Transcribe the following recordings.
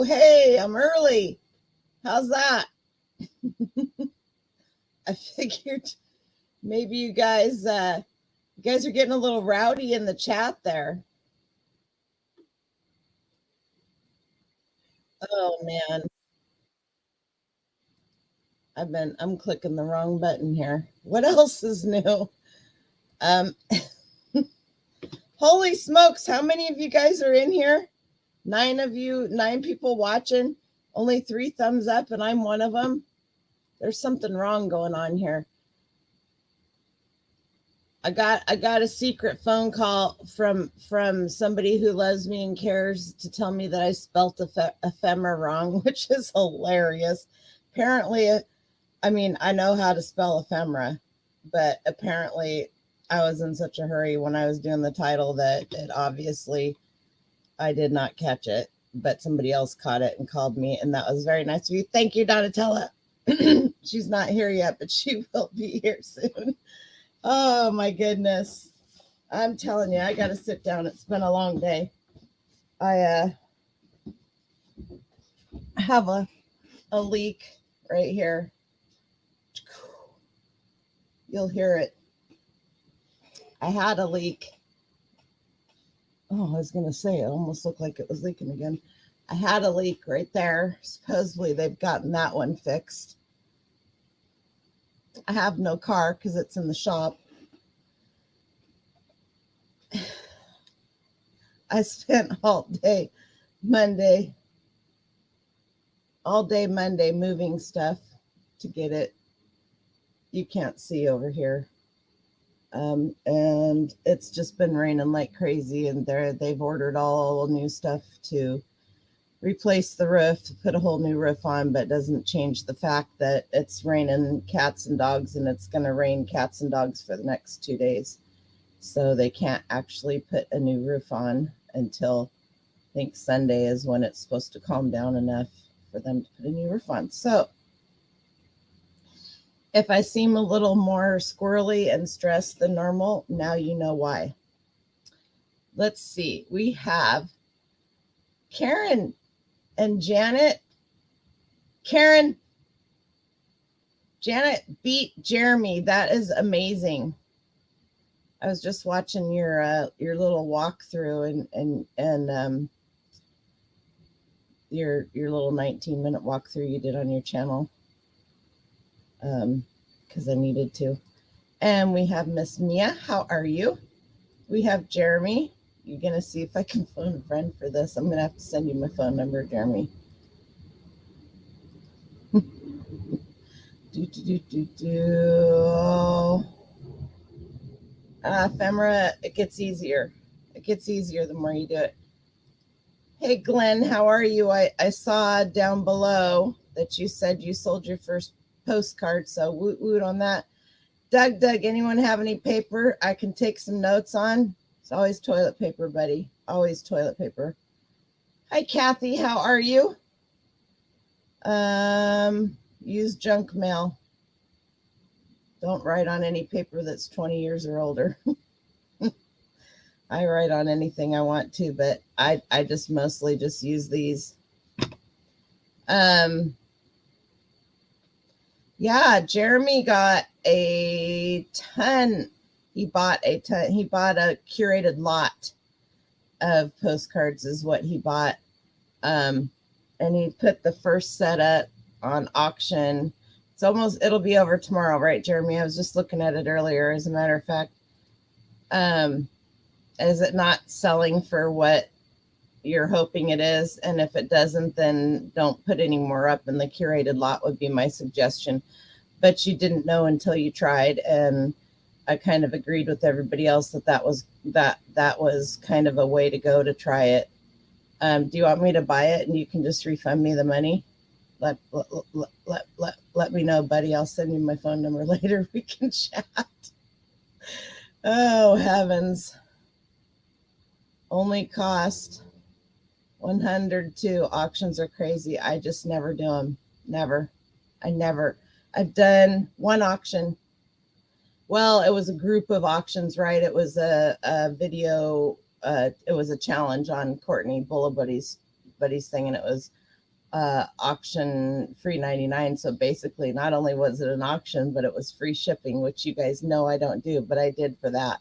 Oh, hey, I'm early. How's that? I figured maybe you guys are getting a little rowdy in the chat there. Oh man, I'm clicking the wrong button here. What else is new? Um Holy smokes, how many of you guys are in here? 9 people watching. Only 3 thumbs up and I'm one of them. There's something wrong going on here. I got a secret phone call from somebody who loves me and cares to tell me that I spelt ephemera wrong, which is hilarious. Apparently, I know how to spell ephemera, but apparently I was in such a hurry when I was doing the title that it obviously I did not catch it, but somebody else caught it and called me, and that was very nice of you. Thank you, Donatella. She's not here yet, but she will be here soon. Oh my goodness. I'm telling you, I got to sit down. It's been a long day. I have a leak right here. You'll hear it. I had a leak. Oh, I was going to say, it almost looked like it was leaking again. I had a leak right there. Supposedly they've gotten that one fixed. I have no car because it's in the shop. I spent all day Monday moving stuff to get it. You can't see over here. And it's just been raining like crazy, and they've ordered all new stuff to replace the roof, to put a whole new roof on, but doesn't change the fact that it's raining cats and dogs, and it's going to rain cats and dogs for the next 2 days. So they can't actually put a new roof on until I think Sunday is when it's supposed to calm down enough for them to put a new roof on. So if I seem a little more squirrely and stressed than normal, now you know why. Let's see. We have Karen and Janet. Janet beat Jeremy. That is amazing. I was just watching your little walkthrough and your little 19-minute walkthrough you did on your channel. Because I needed to. And we have Miss Mia. How are you? We have Jeremy. You're going to see if I can phone a friend for this. I'm going to have to send you my phone number, Jeremy. Ephemera, it gets easier. It gets easier the more you do it. Hey, Glenn, how are you? I saw down below that you said you sold your first postcard, so woot woot on that. Doug, anyone have any paper I can take some notes on? It's always toilet paper, buddy. Always toilet paper. Hi, Kathy. How are you? Use junk mail. Don't write on any paper that's 20 years or older. I write on anything I want to, but I just mostly just use these. Yeah, Jeremy got a ton. He bought a curated lot of postcards is what he bought. And he put the first set up on auction. It'll be over tomorrow, right, Jeremy? I was just looking at it earlier, as a matter of fact. Is it not selling for what you're hoping it is? And if it doesn't, then don't put any more up, and the curated lot would be my suggestion. But you didn't know until you tried, and I kind of agreed with everybody else that was kind of a way to go to try it. Do you want me to buy it and you can just refund me the money? Let me know, buddy. I'll send you my phone number later. We can chat. Oh, heavens. Only cost 102. Auctions are crazy. I just never do them. Never. I've done one auction. Well, it was a group of auctions, right? It was a video. It was a challenge on Courtney Bullabuddy's thing, and it was auction free 99. So basically, not only was it an auction, but it was free shipping, which you guys know I don't do, but I did for that.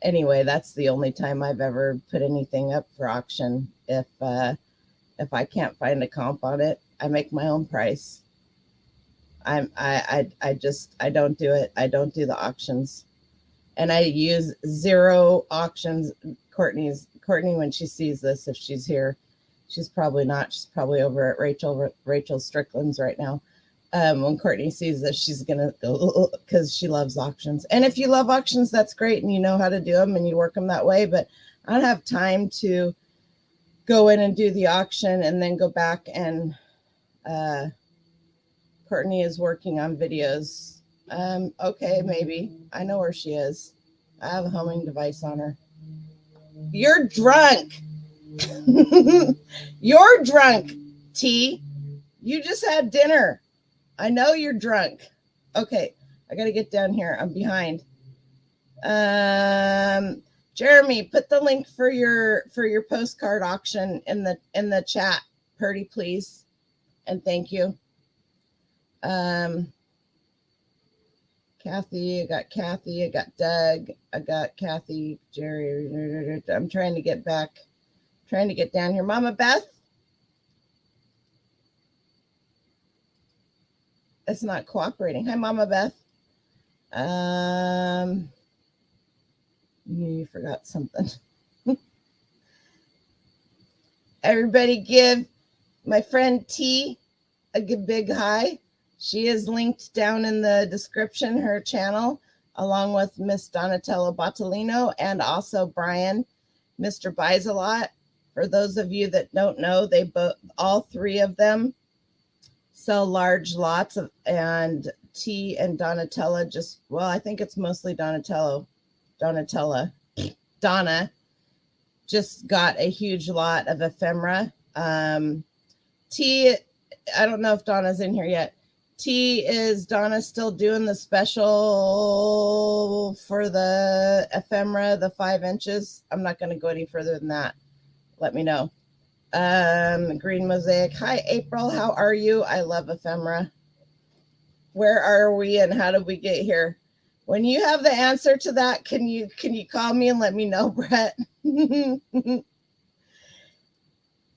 Anyway, that's the only time I've ever put anything up for auction. If I can't find a comp on it, I make my own price. I don't do it. I don't do the auctions, and I use zero auctions. Courtney, when she sees this, if she's here, she's probably not. She's probably over at Rachel Strickland's right now. When Courtney sees this, she's gonna go because she loves auctions. And if you love auctions, that's great, and you know how to do them and you work them that way. But I don't have time to go in and do the auction and then go back and Courtney is working on videos. Okay, maybe. I know where she is. I have a homing device on her. You're drunk. You're drunk, T. You just had dinner. I know you're drunk. Okay, I got to get down here. I'm behind. Jeremy, put the link for your postcard auction in the chat, Purdy, please, and thank you. Kathy, I got Doug, I got Kathy, Jerry. I'm trying to get down here. Mama Beth, it's not cooperating. Hi, Mama Beth. You forgot something. Everybody give my friend T a big hi. She is linked down in the description, her channel, along with Miss Donatella Bottolino and also Brian, Mr. Buys a Lot. For those of you that don't know, all three of them sell large lots and T and Donatella I think it's mostly Donatella just got a huge lot of ephemera. T, I don't know if Donna's in here yet. Donna still doing the special for the ephemera, the 5 inches? I'm not going to go any further than that. Let me know. Green Mosaic. Hi, April. How are you? I love ephemera. Where are we and how did we get here? When you have the answer to that, can you call me and let me know, Brett? Ethel,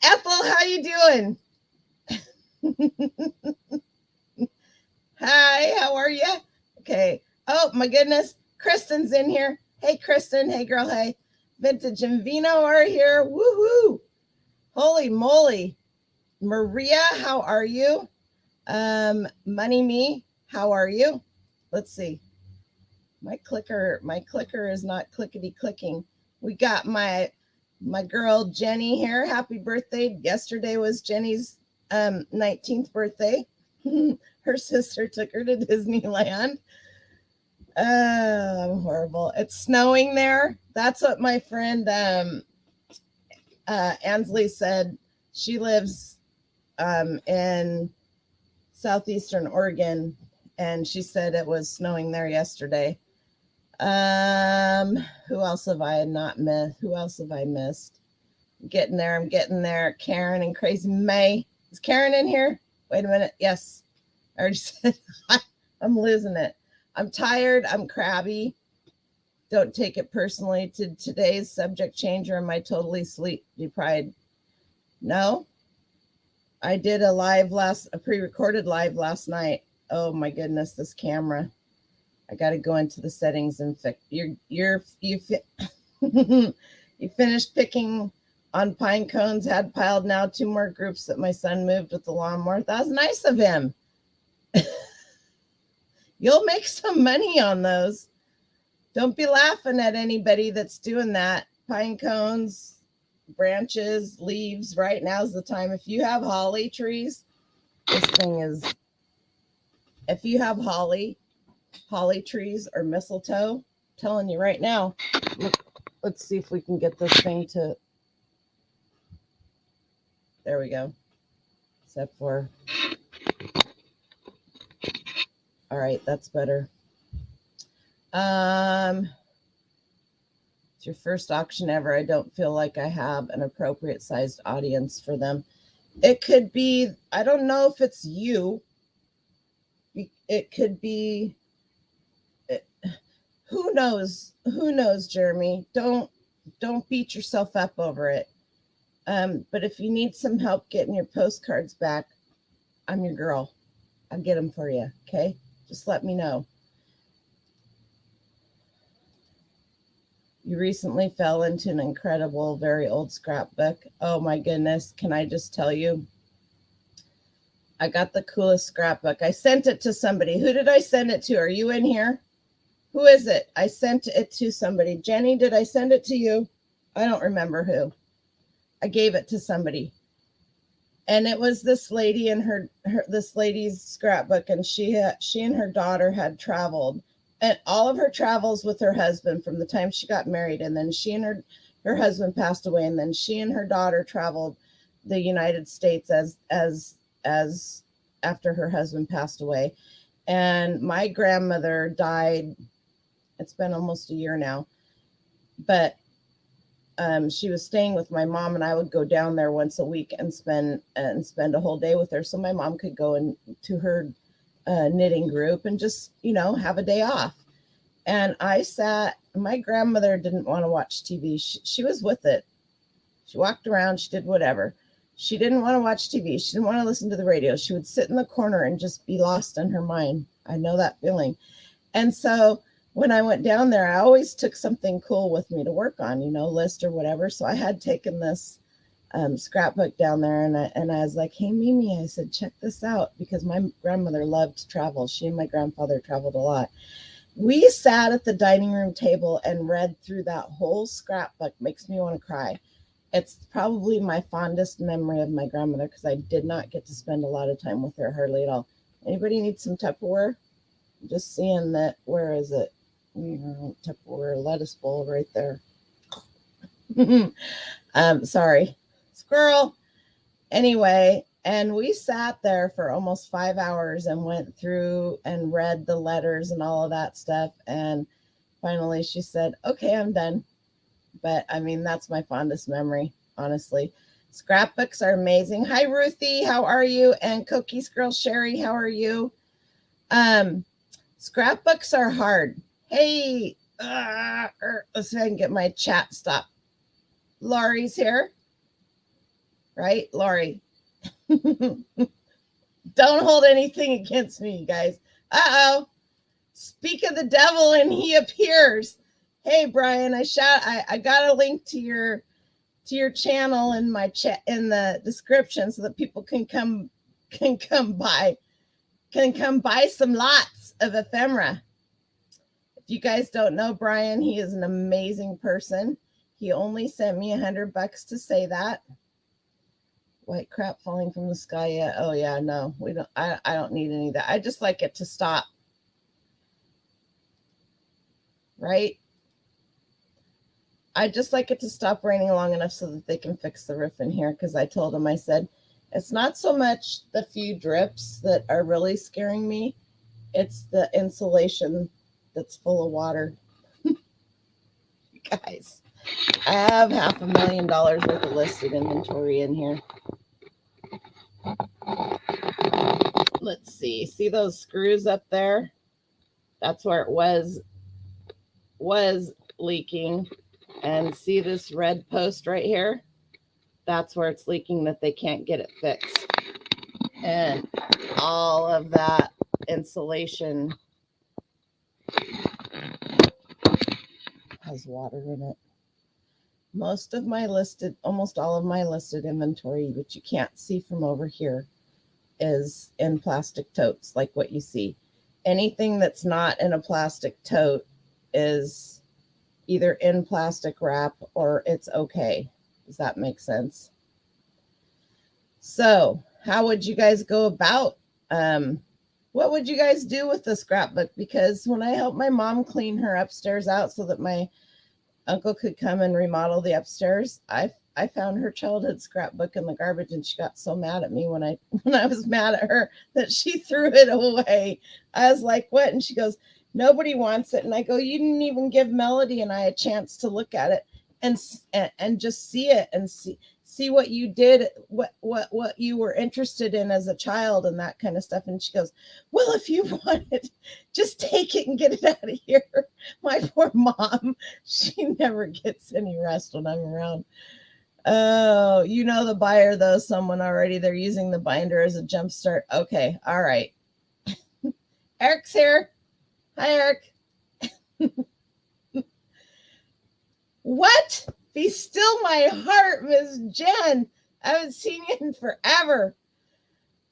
how you doing? Hi, how are you? Okay. Oh, my goodness. Kristen's in here. Hey, Kristen. Hey, girl. Hey. Vintage and Vino are here. Woohoo. Holy moly. Maria, how are you? Money Me, how are you? Let's see. My clicker is not clickety clicking. We got my girl Jenny here. Happy birthday. Yesterday was Jenny's 19th birthday. Her sister took her to Disneyland. I'm horrible. It's snowing there. That's what my friend Ansley said. She lives in southeastern Oregon, and she said it was snowing there yesterday. Who else have I not missed? Who else have I missed? I'm getting there. Karen and Crazy May. Is Karen in here? Wait a minute. Yes. I already said I'm losing it. I'm tired. I'm crabby. Don't take it personally. To today's subject changer, am I totally sleep deprived? No. I did a pre-recorded live last night. Oh my goodness, this camera. I got to go into the settings and fix. You finished picking on pine cones. Had piled now 2 more groups that my son moved with the lawnmower. That was nice of him. You'll make some money on those. Don't be laughing at anybody that's doing that. Pine cones, branches, leaves. Right now's the time. If you have holly trees, if you have holly trees or mistletoe, I'm telling you right now, let's see if we can get this thing to, there we go. Except for, all right, that's better. It's your first auction ever. I don't feel like I have an appropriate sized audience for them. It could be, I don't know if it's you. It could be, who knows? Who knows, Jeremy? Don't beat yourself up over it. But if you need some help getting your postcards back, I'm your girl. I'll get them for you. Okay. Just let me know. You recently fell into an incredible, very old scrapbook. Oh my goodness. Can I just tell you? I got the coolest scrapbook. I sent it to somebody. Who did I send it to? Are you in here? Who is it? I sent it to somebody. Jenny, did I send it to you? I don't remember who. I gave it to somebody. And it was this lady and this lady's scrapbook, and she and her daughter had traveled, and all of her travels with her husband from the time she got married, and then she and her husband passed away, and then she and her daughter traveled the United States as after her husband passed away. And my grandmother died, it's been almost a year now, but she was staying with my mom, and I would go down there once a week and spend a whole day with her, so my mom could go into her knitting group and just, have a day off. And my grandmother didn't want to watch TV. She was with it. She walked around, she did whatever. She didn't want to watch TV. She didn't want to listen to the radio. She would sit in the corner and just be lost in her mind. I know that feeling. And so when I went down there, I always took something cool with me to work on, list or whatever. So I had taken this scrapbook down there, and I was like, hey, Mimi, I said, check this out, because my grandmother loved to travel. She and my grandfather traveled a lot. We sat at the dining room table and read through that whole scrapbook. Makes me want to cry. It's probably my fondest memory of my grandmother, because I did not get to spend a lot of time with her, hardly at all. Anybody need some Tupperware? I'm just seeing that. Where is it? Tupperware lettuce bowl right there. Sorry, squirrel. Anyway, and we sat there for almost 5 hours and went through and read the letters and all of that stuff. And finally she said, okay, I'm done. But I mean, that's my fondest memory, honestly. Scrapbooks are amazing. Hi, Ruthie. How are you? And Cookies Girl Sherry, how are you? Scrapbooks are hard. Hey, let's see if I can get my chat stopped. Laurie's here. Right, Laurie? Don't hold anything against me, you guys. Uh-oh. Speak of the devil and he appears. Hey, Brian, I got a link to your channel in my chat in the description, so that people can come buy some lots of ephemera. If you guys don't know Brian, he is an amazing person. He only sent me $100 to say that. White crap falling from the sky. Yeah. Oh yeah. No, we don't. I don't need any of that. I just like it to stop. Right. I just like it to stop raining long enough so that they can fix the roof in here. Because I told them, I said, it's not so much the few drips that are really scaring me. It's the insulation that's full of water. Guys, I have $500,000 worth of listed inventory in here. Let's see. See those screws up there? That's where it was leaking. And see this red post right here? That's where it's leaking, that they can't get it fixed. And all of that insulation has water in it. Almost all of my listed inventory, which you can't see from over here, is in plastic totes, like what you see. Anything that's not in a plastic tote is either in plastic wrap or it's okay. Does that make sense? So how would you guys go about, what would you guys do with the scrapbook? Because when I helped my mom clean her upstairs out so that my uncle could come and remodel the upstairs, I found her childhood scrapbook in the garbage, and she got so mad at me when I was mad at her that she threw it away. I was like, what? And she goes, nobody wants it. And I go, you didn't even give Melody and I a chance to look at it and just see it and see see what you did, what you were interested in as a child and that kind of stuff. And she goes, well, if you want it, just take it and get it out of here. My poor mom, she never gets any rest when I'm around. Oh, you know the buyer, though, someone already. They're using the binder as a jump start. Okay, all right. Eric's here. Hi, Eric. What? Be still my heart, Miss Jen. I haven't seen you in forever.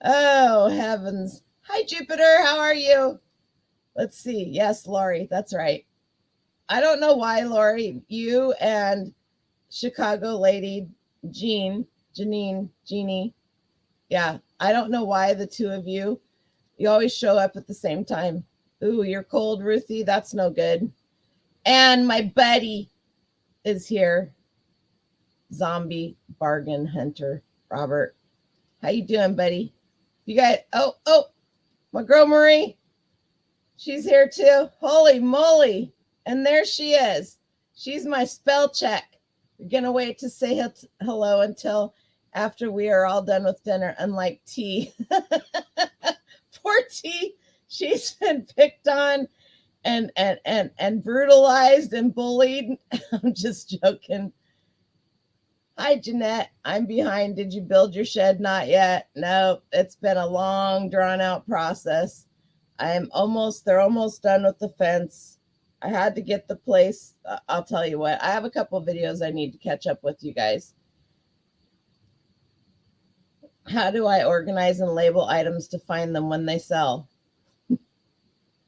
Oh, heavens. Hi, Jupiter. How are you? Let's see. Yes, Lori. That's right. I don't know why, Lori, you and Chicago lady Jeannie. Yeah, I don't know why the two of you always show up at the same time. Ooh, you're cold, Ruthie. That's no good. And my buddy is here. Zombie bargain hunter, Robert. How you doing, buddy? You got, oh, my girl Marie. She's here too. Holy moly. And there she is. She's my spell check. We're going to wait to say hello until after we are all done with dinner, unlike T. Poor T. She's been picked on and brutalized and bullied. I'm just joking. Hi, Jeanette. I'm behind. Did you build your shed? Not yet. No, it's been a long, drawn-out process. They're almost done with the fence. I had to get the place. I'll tell you what. I have a couple of videos I need to catch up with you guys. How do I organize and label items to find them when they sell?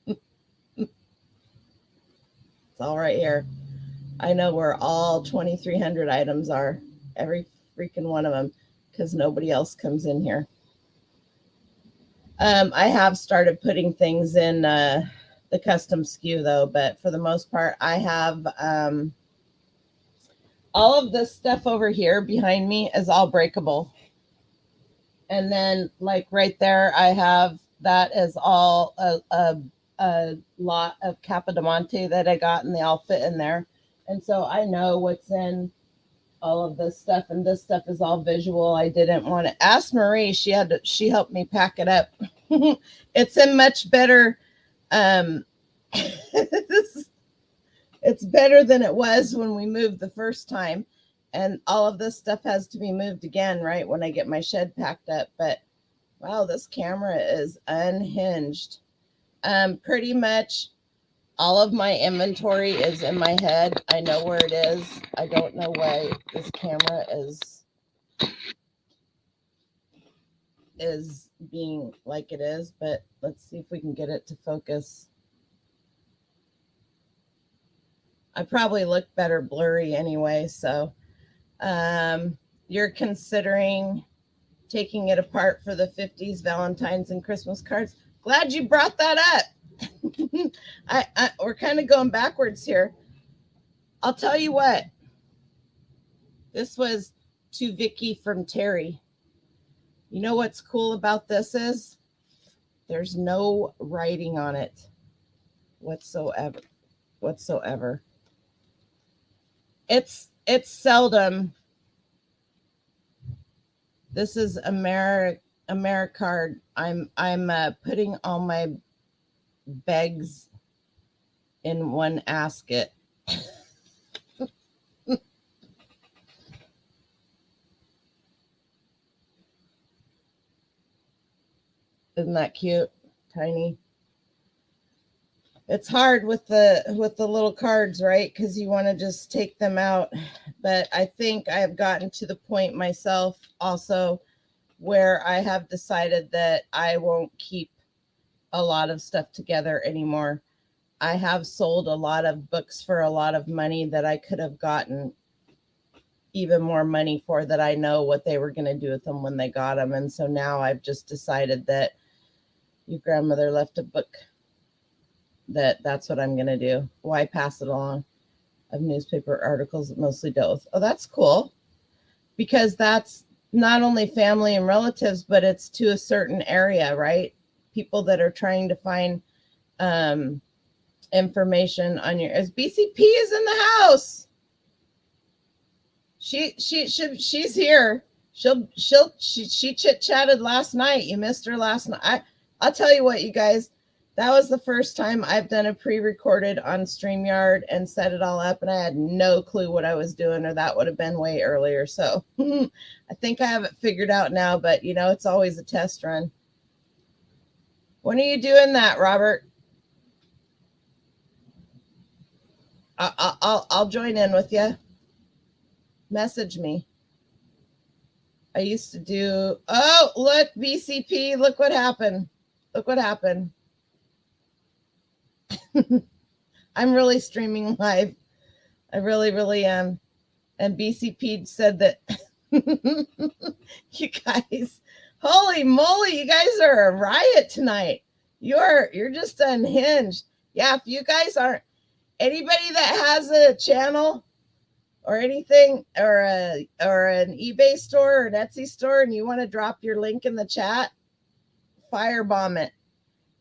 It's all right here. I know where all 2,300 items are. Every freaking one of them, because nobody else comes in here. I have started putting things in the custom SKU though, but for the most part, I have all of this stuff over here behind me is all breakable. And then like right there, I have that is all a lot of Capodimonte that I got, and they all fit in there. And so I know what's in all of this stuff, and this stuff is all visual. I didn't want to ask Marie. She helped me pack it up. It's in much better. It's better than it was when we moved the first time, and all of this stuff has to be moved again, right, when I get my shed packed up. But wow, this camera is unhinged. Pretty much all of my inventory is in my head. I know where it is. I don't know why this camera is being like it is, but let's see if we can get it to focus. I probably look better blurry anyway, so you're considering taking it apart for the 50s Valentine's and Christmas cards. Glad you brought that up. We're kind of going backwards here. I'll tell you what. This was to Vicky from Terry. You know what's cool about this is there's no writing on it whatsoever. It's seldom. This is AmeriCard. I'm putting all my bags in one asket. Isn't that cute? Tiny. It's hard with the little cards, right? Because you want to just take them out. But I think I have gotten to the point myself also where I have decided that I won't keep a lot of stuff together anymore. I have sold a lot of books for a lot of money that I could have gotten even more money for, that I know what they were going to do with them when they got them. And so now I've just decided that your grandmother left a book, that's what I'm going to do. Why pass it along? Of newspaper articles that mostly dealt with. Oh, that's cool. Because that's not only family and relatives, but it's to a certain area, right? People that are trying to find information on your, as BCP is in the house. She's here. She chit chatted last night. You missed her last night. I'll tell you what, you guys. That was the first time I've done a pre-recorded on StreamYard and set it all up, and I had no clue what I was doing, or that would have been way earlier. So I think I have it figured out now, but you know, it's always a test run. When are you doing that, Robert? I'll join in with you. Message me. I used to do. Oh, look, BCP. Look what happened. Look what happened. I'm really streaming live. I really am. And BCP said that you guys, holy moly, you guys are a riot tonight. You're just unhinged. Yeah, if you guys aren't, anybody that has a channel or anything, or an eBay store or an Etsy store, and you want to drop your link in the chat, firebomb it.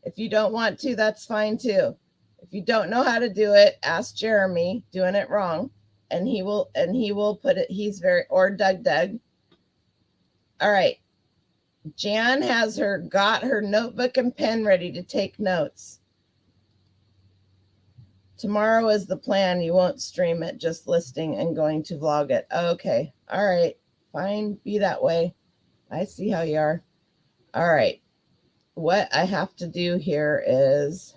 If you don't want to, that's fine too. If you don't know how to do it, ask Jeremy, doing it wrong, and he will put it. He's or Doug. All right. Jan got her notebook and pen ready to take notes. Tomorrow is the plan. You won't stream it, just listing and going to vlog it. Okay. All right. Fine. Be that way. I see how you are. All right. What I have to do here is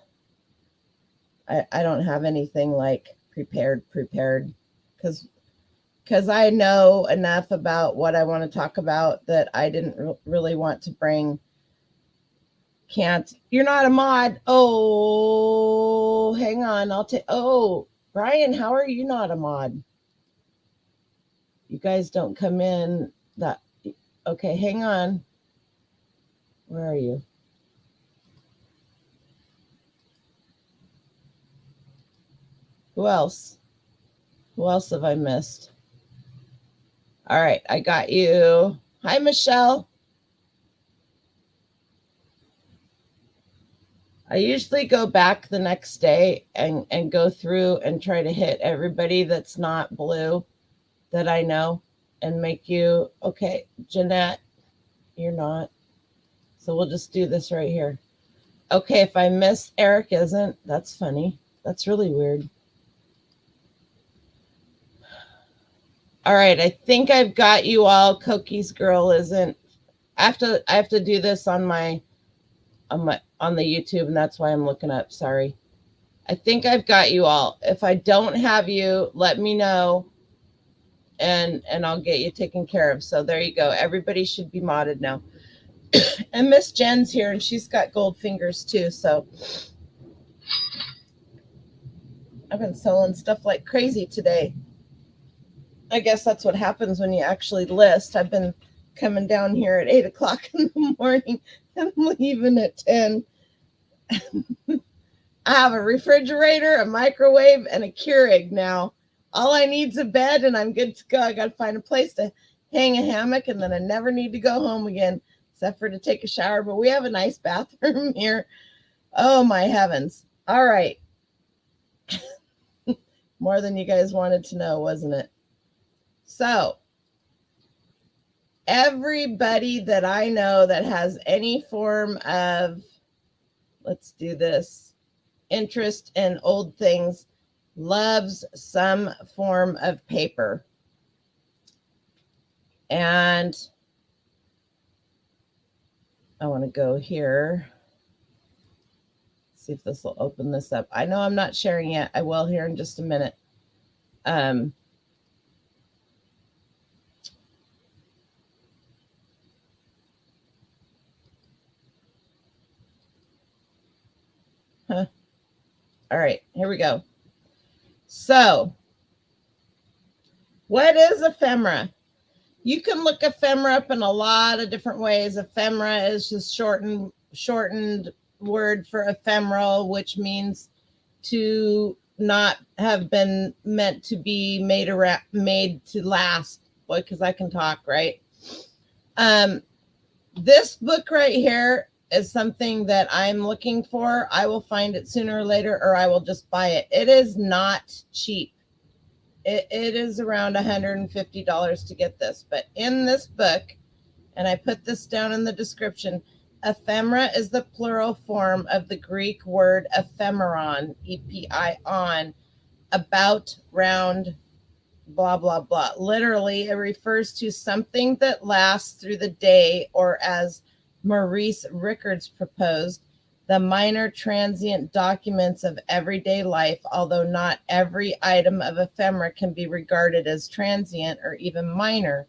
I don't have anything like prepared because I know enough about what I want to talk about that I didn't really want to bring. You're not a mod. Oh, hang on. Oh, Brian, how are you not a mod? You guys don't come in okay, hang on. Where are you? Who else? Who else have I missed? All right, I got you. Hi, Michelle. I usually go back the next day and go through and try to hit everybody that's not blue that I know and make you, okay, Jeanette, you're not. So we'll just do this right here. Okay, if I miss Eric isn't, that's funny. That's really weird. All right, I think I've got you all. Cookie's girl isn't. I have to do this on the YouTube, and that's why I'm looking up. Sorry. I think I've got you all. If I don't have you, let me know, and I'll get you taken care of. So there you go. Everybody should be modded now. And Miss Jen's here, and she's got gold fingers too. So I've been selling stuff like crazy today. I guess that's what happens when you actually list. I've been coming down here at 8 o'clock in the morning and leaving at 10. I have a refrigerator, a microwave, and a Keurig now. All I need is a bed, and I'm good to go. I got to find a place to hang a hammock, and then I never need to go home again, except for to take a shower. But we have a nice bathroom here. Oh, my heavens. All right. More than you guys wanted to know, wasn't it? So, everybody that I know that has any form of, let's do this, interest in old things, loves some form of paper. And I want to go here. See if this will open this up. I know I'm not sharing yet. I will here in just a minute. All right, here we go. So, what is ephemera? You can look ephemera up in a lot of different ways. Ephemera is just shortened word for ephemeral, which means to not have been meant to be made to last. Boy, because I can talk, right? This book right here is something that I'm looking for. I will find it sooner or later, or I will just buy it. It is not cheap. It is around $150 to get this. But in this book, and I put this down in the description, ephemera is the plural form of the Greek word ephemeron, E-P-I-on, about, round, blah, blah, blah. Literally, it refers to something that lasts through the day, or as Maurice Rickards proposed, the minor transient documents of everyday life, although not every item of ephemera can be regarded as transient or even minor.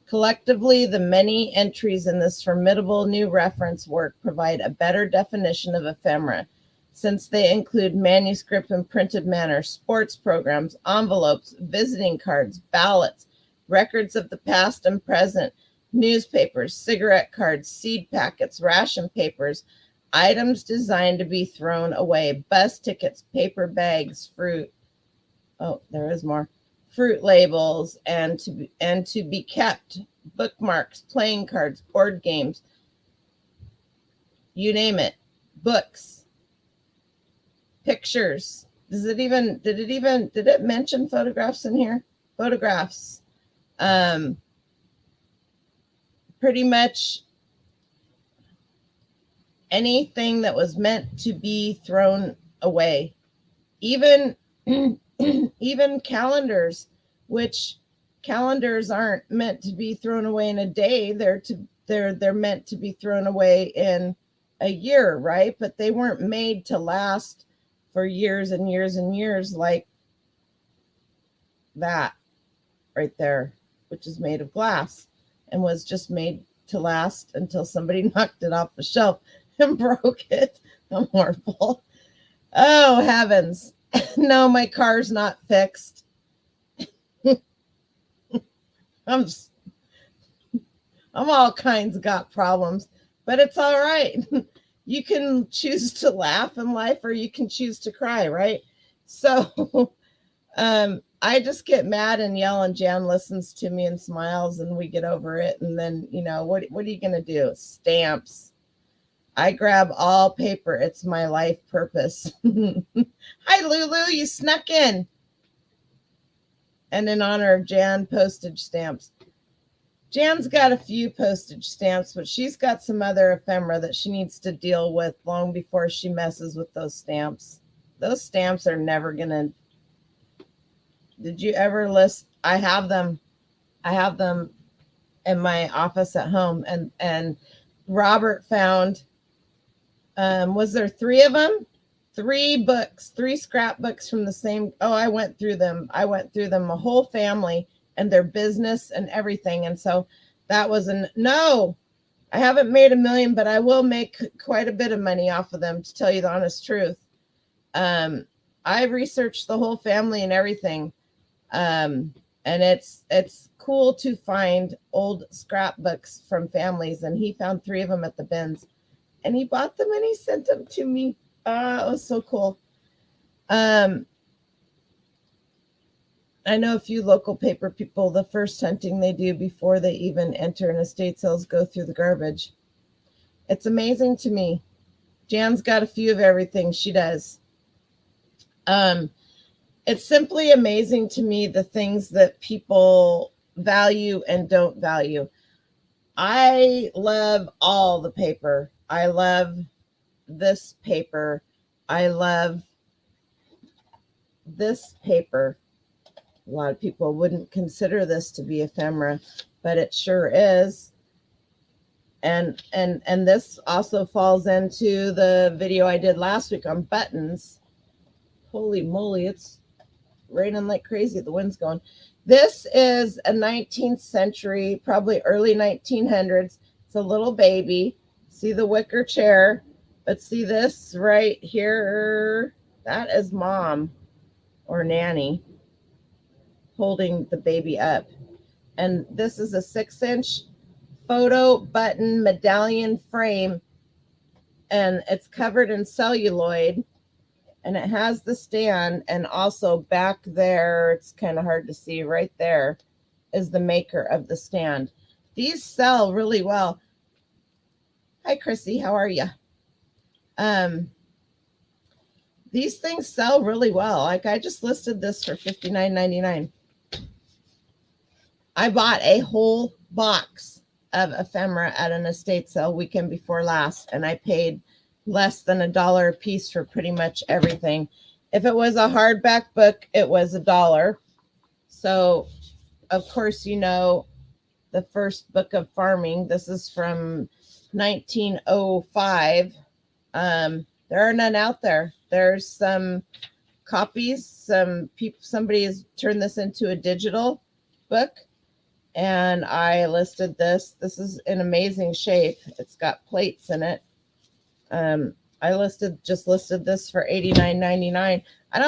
Collectively, the many entries in this formidable new reference work provide a better definition of ephemera, since they include manuscript and printed matter, sports programs, envelopes, visiting cards, ballots, records of the past and present, newspapers, cigarette cards, seed packets, ration papers, items designed to be thrown away, bus tickets, paper bags, fruit. Oh, there is more. Fruit labels, and to be kept, bookmarks, playing cards, board games, you name it, books, pictures. Did it mention photographs in here? Photographs. Pretty much anything that was meant to be thrown away. Even even calendars, which calendars aren't meant to be thrown away in a day. They're meant to be thrown away in a year, right? But they weren't made to last for years and years and years, like that right there, which is made of glass and was just made to last until somebody knocked it off the shelf and broke it. I'm horrible. Oh, heavens. No, my car's not fixed. I'm all kinds got problems, but it's all right. You can choose to laugh in life, or you can choose to cry, right? So I just get mad and yell, and Jan listens to me and smiles, and we get over it. And then, what are you going to do? Stamps. I grab all paper. It's my life purpose. Hi, Lulu. You snuck in. And in honor of Jan, postage stamps. Jan's got a few postage stamps, but she's got some other ephemera that she needs to deal with long before she messes with those stamps. Those stamps are never going to... Did you ever list? I have them in my office at home. And Robert found... was there 3 of them? 3 books, 3 scrapbooks from the same. Oh, I went through them, a whole family and their business and everything. And so that was no, I haven't made $1 million, but I will make quite a bit of money off of them, to tell you the honest truth. I researched the whole family and everything. And it's cool to find old scrapbooks from families. And he found 3 of them at the bins. And he bought them and he sent them to me. It was so cool. I know a few local paper people, the first hunting they do before they even enter an estate sales, go through the garbage. It's amazing to me. Jan's got a few of everything. She does. It's simply amazing to me, the things that people value and don't value. I love all the paper. I love this paper. I love this paper. A lot of people wouldn't consider this to be ephemera, but it sure is. And this also falls into the video I did last week on buttons. Holy moly, it's raining like crazy. The wind's going. This is a 19th century, probably early 1900s. It's a little baby. See the wicker chair, but see this right here? That is mom or nanny holding the baby up. And this is a 6-inch photo button medallion frame, and it's covered in celluloid, and it has the stand. And also back there, it's kind of hard to see, right there is the maker of the stand. These sell really well. Hi, Chrissy. How are you? These things sell really well. Like I just listed this for $59.99. I bought a whole box of ephemera at an estate sale weekend before last, and I paid less than $1 a piece for pretty much everything. If it was a hardback book, it was $1. So, of course, you know, the first book of farming. This is from 1905. There are none out there. There's some copies. Somebody has turned this into a digital book, and I listed this. This is in amazing shape. It's got plates in it. I just listed this for $89.99. I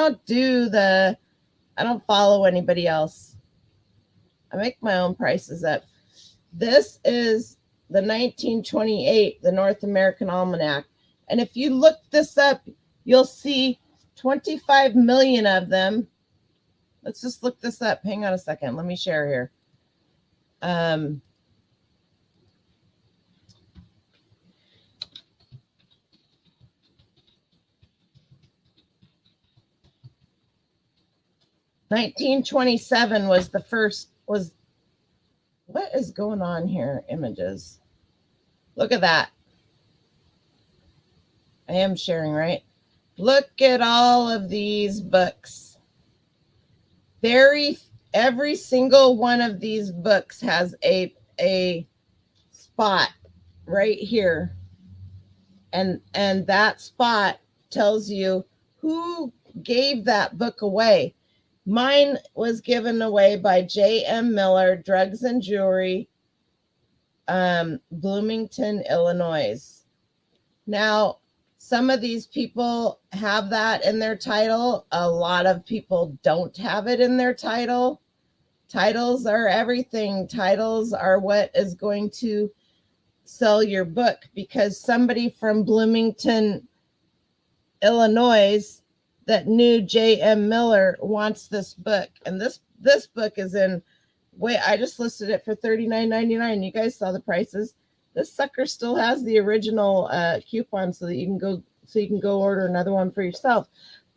don't follow anybody else. I make my own prices up. This is the 1928, the North American Almanac. And if you look this up, you'll see 25 million of them. Let's just look this up. Hang on a second. Let me share here. 1927 was the first. What is going on here? Images. Look at that. I am sharing, right? Look at all of these books. Every single one of these books has a spot right here. And that spot tells you who gave that book away. Mine was given away by J.M. Miller, Drugs and Jewelry, Bloomington, Illinois. Now, some of these people have that in their title. A lot of people don't have it in their title. Titles are everything. Titles are what is going to sell your book, because somebody from Bloomington, Illinois, that knew J.M. Miller wants this book. And this book is in, I just listed it for $39.99. You guys saw the prices. This sucker still has the original coupon so you can go order another one for yourself.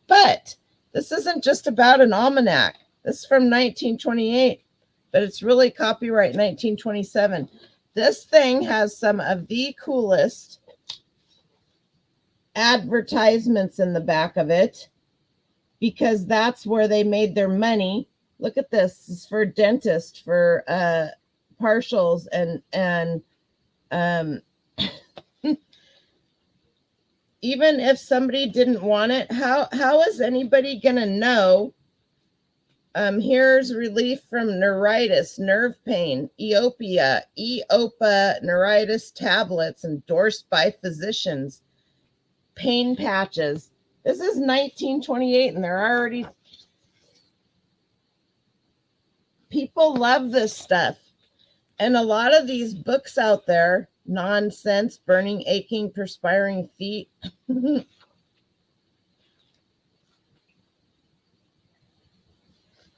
But this isn't just about an almanac. This is from 1928, but it's really copyright 1927. This thing has some of the coolest advertisements in the back of it, because that's where they made their money. Look at this. This is for a dentist, for partials and even if somebody didn't want it, how is anybody gonna know? Here's relief from neuritis, nerve pain, EOPA neuritis tablets endorsed by physicians, pain patches. This is 1928, and they're already, people love this stuff. And a lot of these books out there, nonsense, burning, aching, perspiring feet.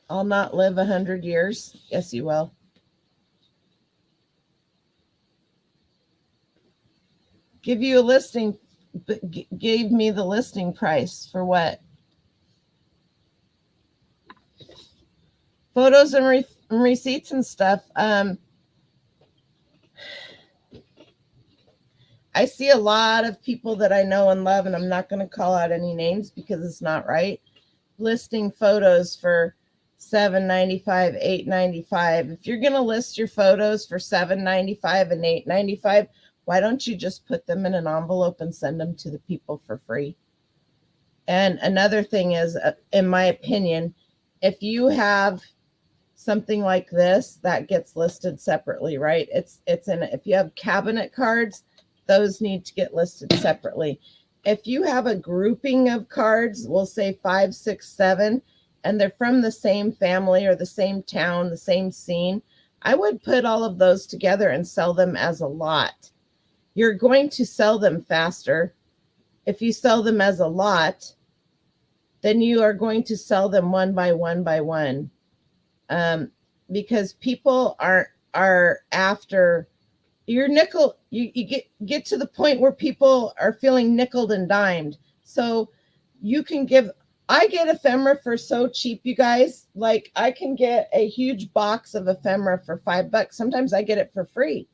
I'll not live 100 years. Yes, you will. Give you a listing, gave me the listing price for what? Photos and receipts and stuff. I see a lot of people that I know and love, and I'm not going to call out any names because it's not right, listing photos for $7.95, $8.95. If you're going to list your photos for $7.95 and $8.95, why don't you just put them in an envelope and send them to the people for free? And another thing is, in my opinion, if you have something like this, that gets listed separately, right? If you have cabinet cards, those need to get listed separately. If you have a grouping of cards, we'll say 5, 6, 7, and they're from the same family or the same town, the same scene, I would put all of those together and sell them as a lot. You're going to sell them faster. If you sell them as a lot, then you are going to sell them one by one by one. Because people are after your nickel. You get to the point where people are feeling nickeled and dimed. So You can give, I get ephemera for so cheap, you guys. Like I can get a huge box of ephemera for $5. Sometimes I get it for free.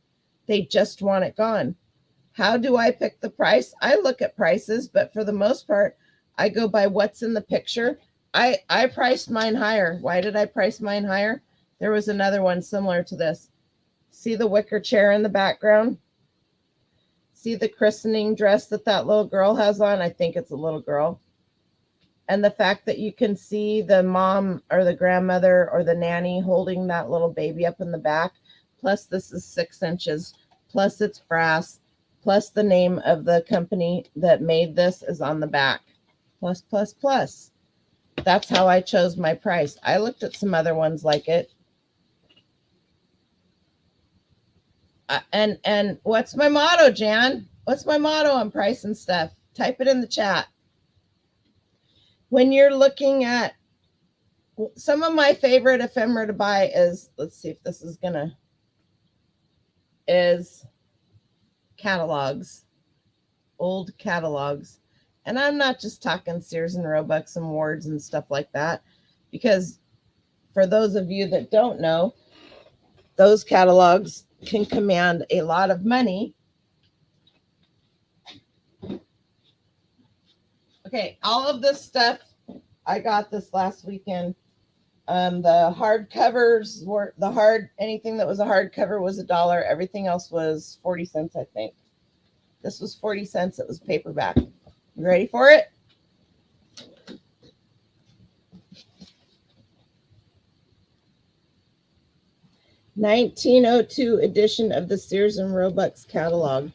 They just want it gone. How do I pick the price? I look at prices, but for the most part, I go by what's in the picture. I priced mine higher. Why did I price mine higher? There was another one similar to this. See the wicker chair in the background? See the christening dress that little girl has on? I think it's a little girl. And the fact that you can see the mom or the grandmother or the nanny holding that little baby up in the back. Plus this is 6 inches. Plus it's brass. Plus the name of the company that made this is on the back. Plus, plus, plus. That's how I chose my price. I looked at some other ones like it. And what's my motto, Jan? What's my motto on price and stuff? Type it in the chat. When you're looking at some of my favorite ephemera to buy is, let's see if this is gonna, is catalogs, old catalogs. And I'm not just talking Sears and Roebucks and Wards and stuff like that, because for those of you that don't know, those catalogs can command a lot of money. Okay, all of this stuff, I got this last weekend. The hardcovers were anything that was a hardcover was $1. Everything else was 40 cents, I think. This was 40 cents. It was paperback. You ready for it? (1902) edition of the Sears and Roebucks catalog.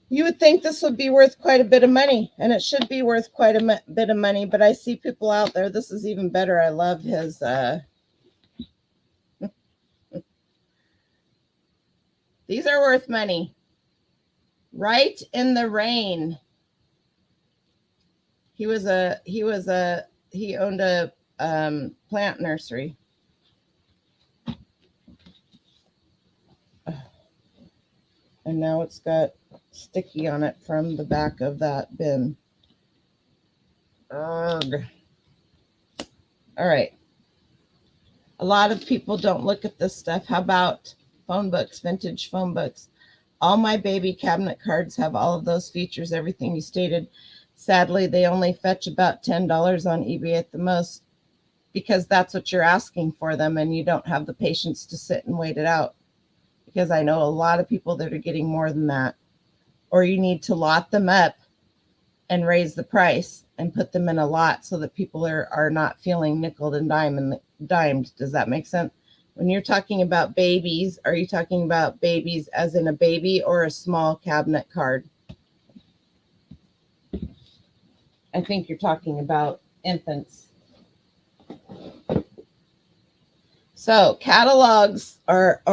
You would think this would be worth quite a bit of money, and it should be worth quite a bit of money, but I see people out there. This is even better. I love his these are worth money. Right in the Rain. He owned a plant nursery. And now it's got sticky on it from the back of that bin. Ugh. All right. A lot of people don't look at this stuff. How about phone books, vintage phone books? All my baby cabinet cards have all of those features, everything you stated. Sadly, they only fetch about $10 on eBay at the most, because that's what you're asking for them, and you don't have the patience to sit and wait it out. Because I know a lot of people that are getting more than that. Or you need to lot them up and raise the price and put them in a lot so that people are not feeling nickeled and dimed. Does that make sense? When you're talking about babies, are you talking about babies as in a baby or a small cabinet card? I think you're talking about infants. So catalogs are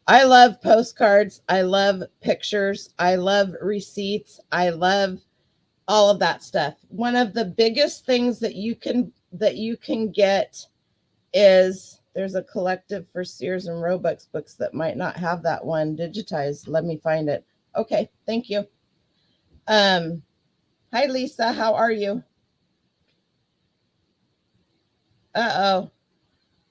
I love postcards. I love pictures. I love receipts. I love all of that stuff. One of the biggest things that you can get is, there's a collective for Sears and Roebucks books that might not have that one digitized. Let me find it. Okay, thank you. Hi Lisa, how are you? Uh-oh.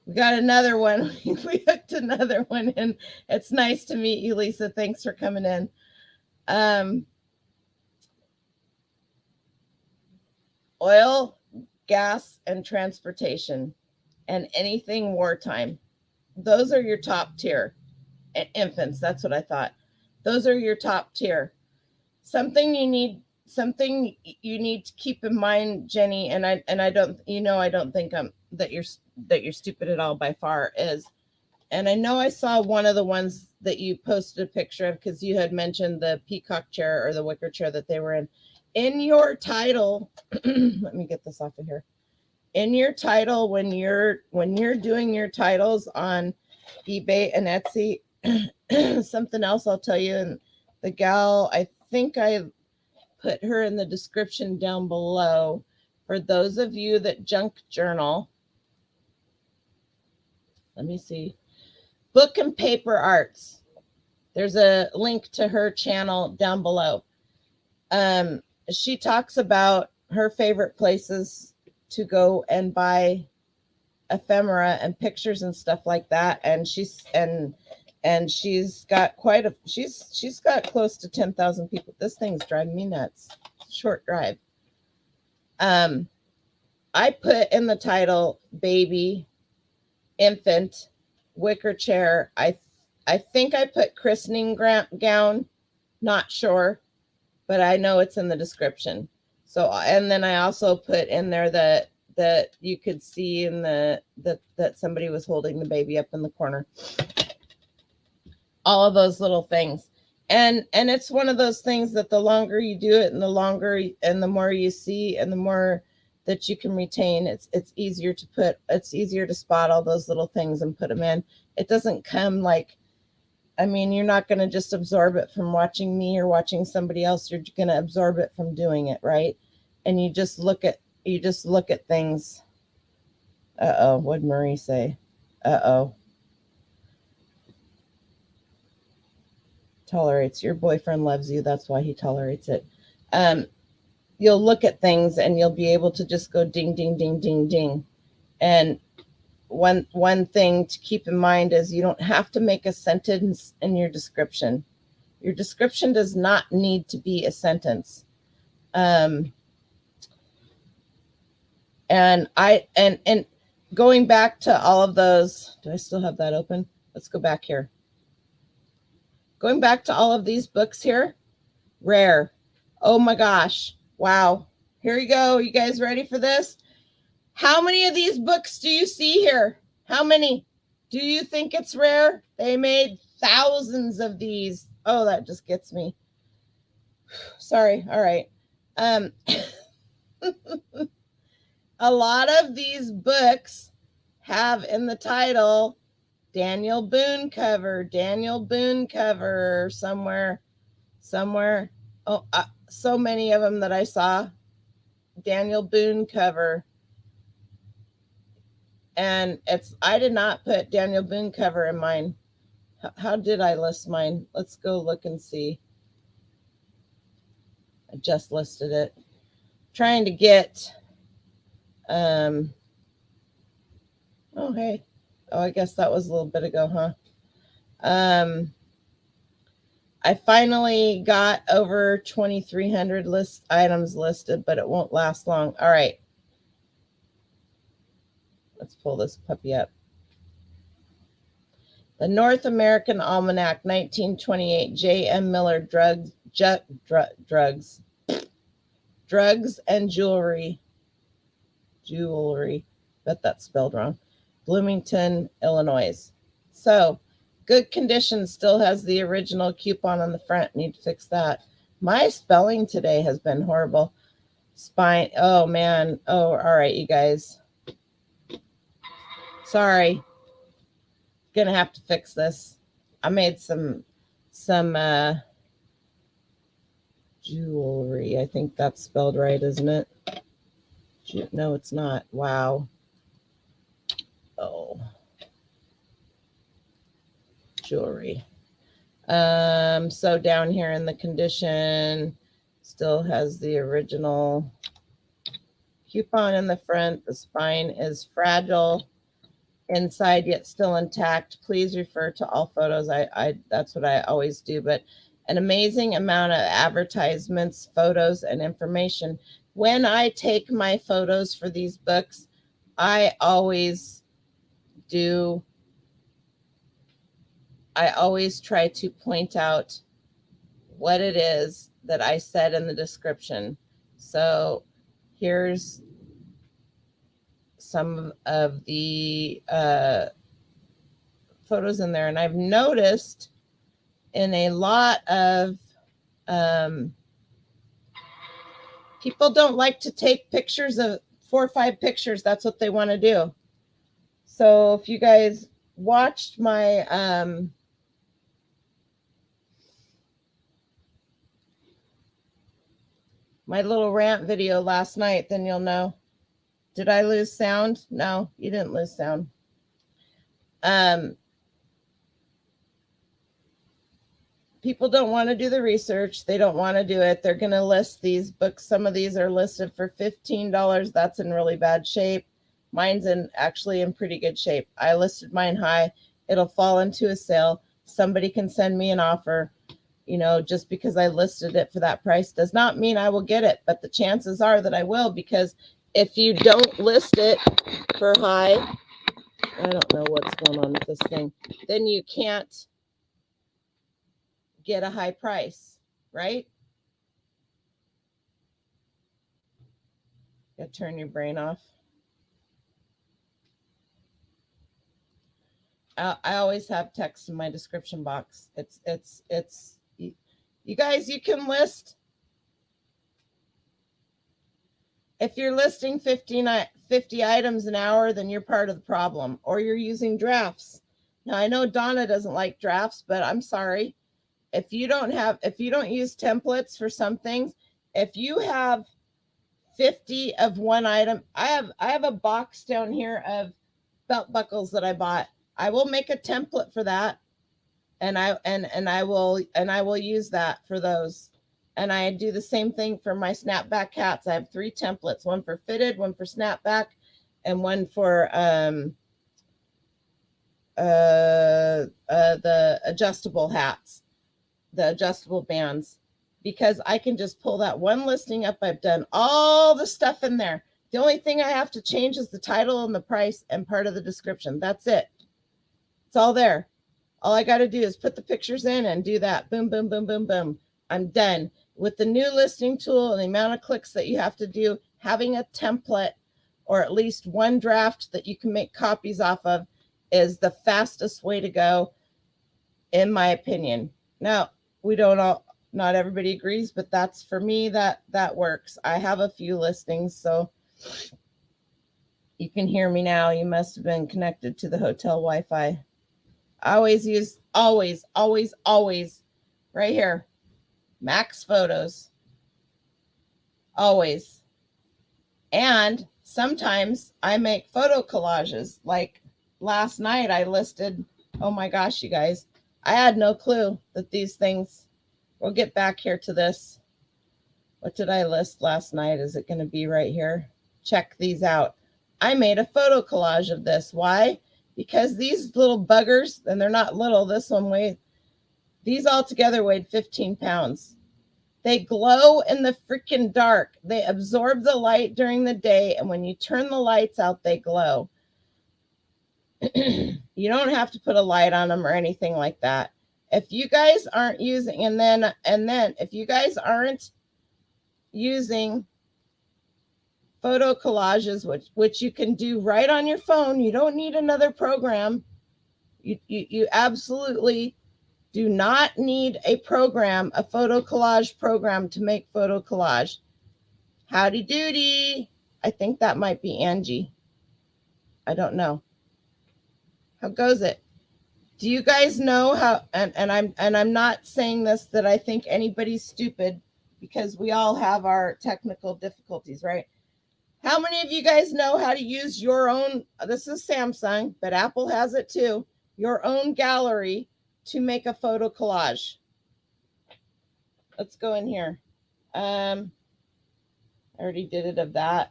We got another one. We hooked another one in. It's nice to meet you, Lisa. Thanks for coming in. Oil, gas, and transportation, and anything wartime. Those are your top tier. And infants, that's what I thought. Those are your top tier. Something you need to keep in mind, Jenny, and I don't, I don't think that you're stupid at all by far, is, and I know I saw one of the ones that you posted a picture of, because you had mentioned the peacock chair or the wicker chair that they were in your title. Let me get this off of here. In your title, when you're doing your titles on eBay and Etsy, something else I'll tell you, and the gal, I think I put her in the description down below. For those of you that junk journal, let me see. Book and Paper Arts. There's a link to her channel down below. And she talks about her favorite places to go and buy ephemera and pictures and stuff like that. And she's got she's got close to 10,000 people. This thing's driving me nuts. Short drive. I put in the title baby, infant, wicker chair. I think I put christening gown, not sure, but I know it's in the description. So, and then I also put in there that you could see in that somebody was holding the baby up in the corner. All of those little things. And it's one of those things that the longer you do it and the more you see and the more that you can retain, it's easier to spot all those little things and put them in. It doesn't come like, I mean, you're not going to just absorb it from watching me or watching somebody else. You're going to absorb it from doing it, right? And you just look at things. What'd Maurice say? Tolerates. Your boyfriend loves you. That's why he tolerates it. You'll look at things and you'll be able to just go ding, ding, ding, ding, ding. And one thing to keep in mind is you don't have to make a sentence in your description. Your description does not need to be a sentence. And going back to all of those, do I still have that open? Let's go back here. Going back to all of these books here, rare. Oh my gosh. Wow. Here you go. You guys ready for this? How many of these books do you see here? How many? Do you think it's rare? They made thousands of these. Oh, that just gets me. Sorry. All right. A lot of these books have in the title Daniel Boone cover somewhere. Oh, so many of them that I saw. Daniel Boone cover. And I did not put Daniel Boone cover in mine. How did I list mine? Let's go look and see. I just listed it. Trying to get, oh, hey. Oh, I guess that was a little bit ago, huh? I finally got over 2,300 items listed, but it won't last long. All right. Let's pull this puppy up. The North American Almanac, 1928, J.M. Miller, drugs and jewelry. Bet that's spelled wrong. Bloomington, Illinois. So, good condition, still has the original coupon on the front. Need to fix that. My spelling today has been horrible. Spine. Oh, man. Oh, all right, you guys. Sorry. Gonna have to fix this. I made some jewelry. I think that's spelled right, isn't it? No, it's not. Wow. Oh. Jewelry. So down here in the condition, still has the original coupon in the front. The spine is fragile inside, yet still intact. Please refer to all photos. I that's what I always do, but an amazing amount of advertisements, photos, and information. When I take my photos for these books, I always try to point out what it is that I said in the description. So here's some of the photos in there. And I've noticed in a lot of people don't like to take pictures of 4 or 5 pictures. That's what they want to do. So if you guys watched my my little rant video last night, then you'll know. Did I lose sound? No, you didn't lose sound. people don't want to do the research. They don't want to do it. They're going to list these books. Some of these are listed for $15. That's in really bad shape. Mine's actually in pretty good shape. I listed mine high. It'll fall into a sale. Somebody can send me an offer. Just because I listed it for that price does not mean I will get it, but the chances are that I will, because if you don't list it for high, I don't know what's going on with this thing, then you can't get a high price, right? You gotta turn your brain off. I always have text in my description box. It's you guys, you can list. If you're listing 50 items an hour, then you're part of the problem, or you're using drafts. Now, I know Donna doesn't like drafts, but I'm sorry. If you don't use templates for some things, if you have 50 of one item, I have a box down here of belt buckles that I bought. I will make a template for that, and I will use that for those. And I do the same thing for my snapback hats. I have 3 templates, one for fitted, one for snapback, and one for the adjustable hats, the adjustable bands, because I can just pull that one listing up. I've done all the stuff in there. The only thing I have to change is the title and the price and part of the description. That's it. It's all there. All I got to do is put the pictures in and do that. Boom, boom, boom, boom, boom. I'm done. With the new listing tool and the amount of clicks that you have to do, having a template or at least one draft that you can make copies off of is the fastest way to go, in my opinion. Now, not everybody agrees, but that's, for me, that works. I have a few listings, so you can hear me now. You must have been connected to the hotel Wi-Fi. I always right here, Max Photos, always. And sometimes I make photo collages. Like last night I listed, oh my gosh, you guys, I had no clue that these things, we'll get back here to this. What did I list last night? Is it going to be right here? Check these out. I made a photo collage of this. Why? Because these little buggers, and they're not little, this one weighed, these all together weighed 15 pounds. They glow in the freaking dark. They absorb the light during the day, and when you turn the lights out, they glow. You don't have to put a light on them or anything like that. If you guys aren't using, and then if you guys aren't using photo collages, which you can do right on your phone, you don't need another program. You absolutely do not need a photo collage program to make photo collage. Howdy doody. I think that might be Angie. I don't know. How goes it? Do you guys know how, and I'm not saying this that I think anybody's stupid, because we all have our technical difficulties, right? How many of you guys know how to use your own, this is Samsung, but Apple has it too, your own gallery to make a photo collage? Let's go in here. I already did it of that.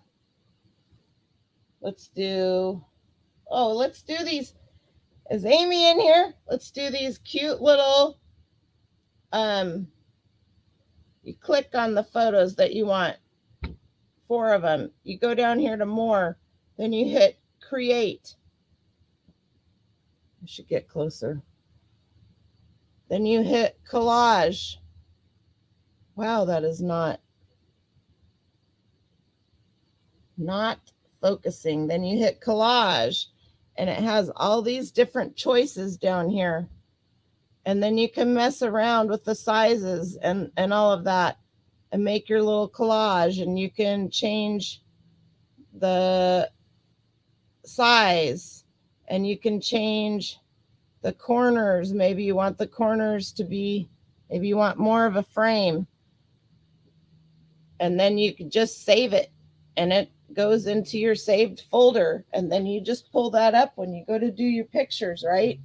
Let's do these. Is Amy in here? Let's do these cute little, you click on the photos that you want. 4 of them. You go down here to more, then you hit create. I should get closer. Then you hit collage. Wow, that is not focusing. Then you hit collage, and it has all these different choices down here. And then you can mess around with the sizes and all of that and make your little collage, and you can change the size, and you can change the corners. Maybe you want the corners to be, maybe you want more of a frame, and then you can just save it, and it goes into your saved folder, and then you just pull that up when you go to do your pictures, right?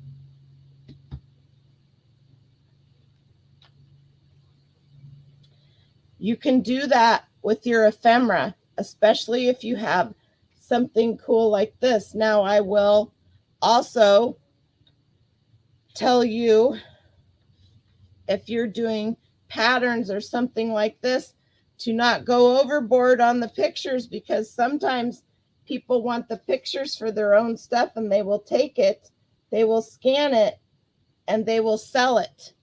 You can do that with your ephemera, especially if you have something cool like this. Now, I will also tell you, if you're doing patterns or something like this, to not go overboard on the pictures, because sometimes people want the pictures for their own stuff and they will take it, they will scan it, and they will sell it.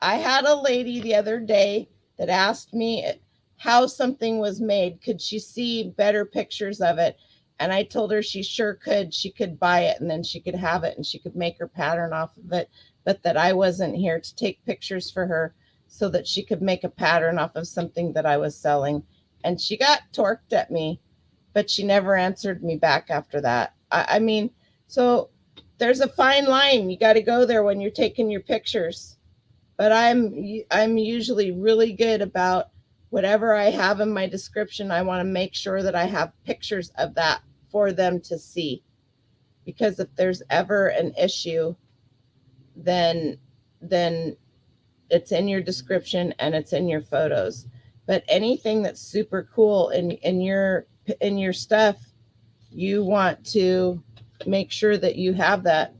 I had a lady the other day that asked me how something was made. Could she see better pictures of it? And I told her she sure could. She could buy it and then she could have it and she could make her pattern off of it, but that I wasn't here to take pictures for her so that she could make a pattern off of something that I was selling. And she got torqued at me, but she never answered me back after that. I mean, so there's a fine line. You got to go there when you're taking your pictures. But I'm usually really good about whatever I have in my description. I want to make sure that I have pictures of that for them to see. Because if there's ever an issue, then it's in your description and it's in your photos. But anything that's super cool in your stuff, you want to make sure that you have that.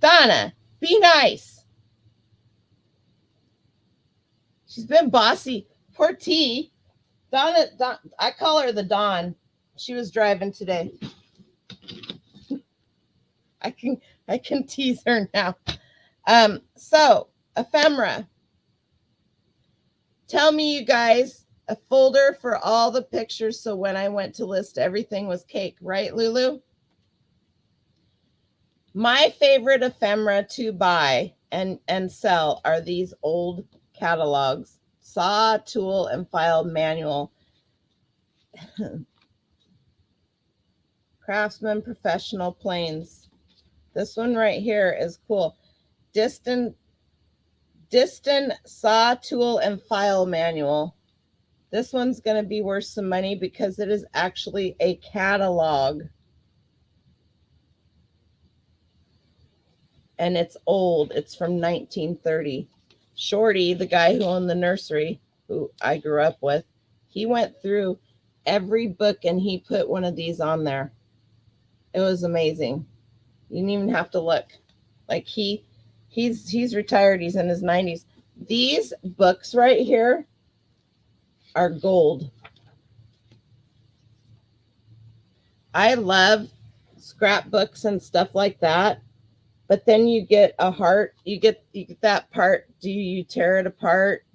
Donna, be nice. She's been bossy. Poor T. Donna, I call her the Dawn. She was driving today. I can tease her now. So ephemera. Tell me, you guys, a folder for all the pictures. So when I went to list, everything was cake, right, Lulu? My favorite ephemera to buy and sell are these old catalogs, saw, tool, and file manual. Craftsman Professional Planes. This one right here is cool. Distant saw, tool, and file manual. This one's going to be worth some money because it is actually a catalog. And it's old. It's from 1930. Shorty, the guy who owned the nursery, who I grew up with, he went through every book and he put one of these on there. It was amazing. You didn't even have to look. Like he's retired. He's in his 90s. These books right here are gold. I love scrapbooks and stuff like that. But then you get a heart. You get that part. Do you tear it apart?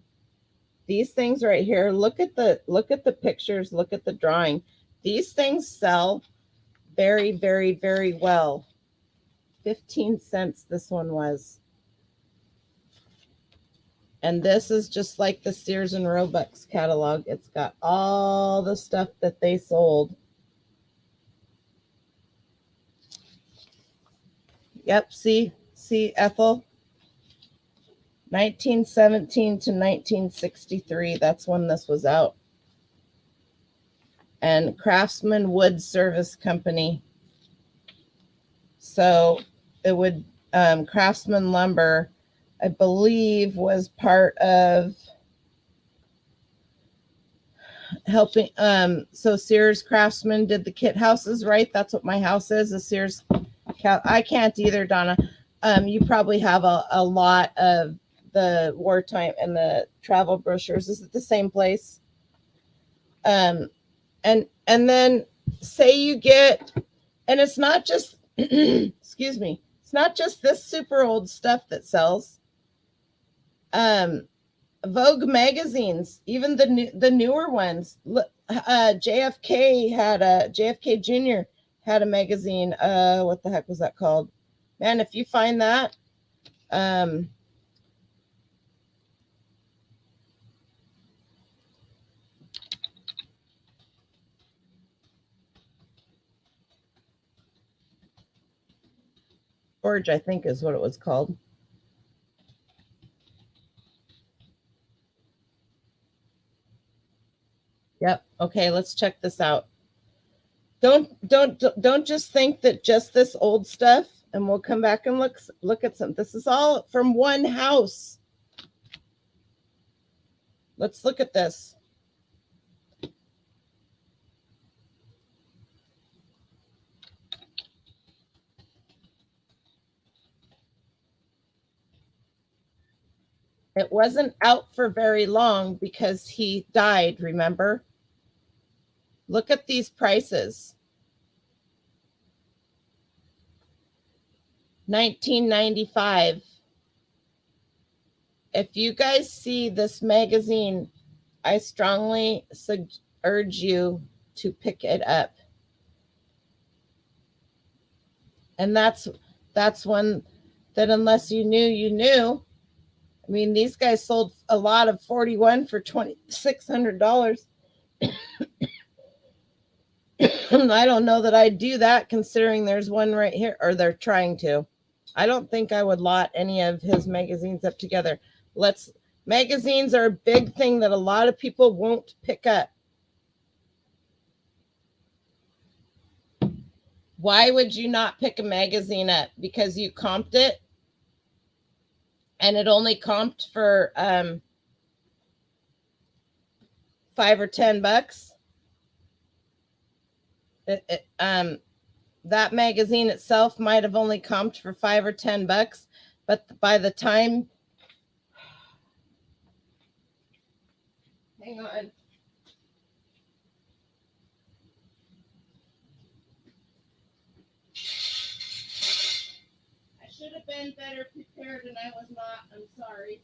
These things right here. Look at the pictures. Look at the drawing. These things sell very, very, very well. 15 cents this one was. And this is just like the Sears and Roebuck's catalog. It's got all the stuff that they sold. Yep, see Ethel? 1917 to 1963. That's when this was out. And Craftsman Wood Service Company. So it would, Craftsman Lumber, I believe, was part of helping. So Sears Craftsman did the kit houses, right? That's what my house is, a Sears. I can't either, Donna. You probably have a lot of the wartime and the travel brochures. Is it the same place? And then say you get, and it's not just, excuse me, it's not just this super old stuff that sells. Vogue magazines, even the newer ones. JFK Jr. had a magazine. What the heck was that called? Man, if you find that, George, I think is what it was called. Yep. Okay, let's check this out. Don't just think that just this old stuff. and we'll come back and look at some. This is all from one house. Let's look at this. It wasn't out for very long because he died, remember? Look at these prices. $19.95. If you guys see this magazine, I strongly urge you to pick it up. And that's one that unless you knew, you knew. I mean, these guys sold a lot of 41 for $2,600. I don't know that I'd do that considering there's one right here, or they're trying to. I don't think I would lot any of his magazines up together. Magazines are a big thing that a lot of people won't pick up. Why would you not pick a magazine up? Because you comped it and it only comped for $5 or $10. That magazine itself might have only comped for $5 or $10, but by the time, hang on. I should have been better prepared and I was not. I'm sorry.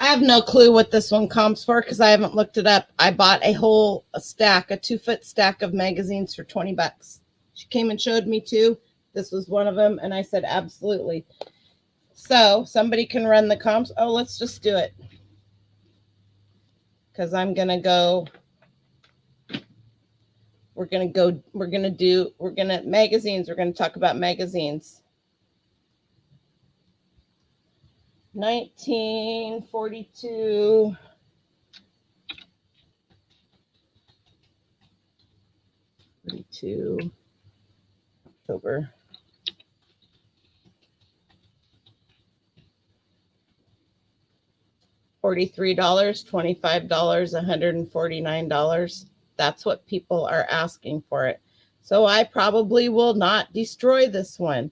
I have no clue what this one comps for because I haven't looked it up. I bought a 2-foot stack of magazines for $20. She came and showed me two. This was one of them, and I said, absolutely. So somebody can run the comps. Oh, let's just do it. Because I'm going to go. We're going to magazines. We're going to talk about magazines. 1942. October. $43, $25, $149. That's what people are asking for it. So I probably will not destroy this one.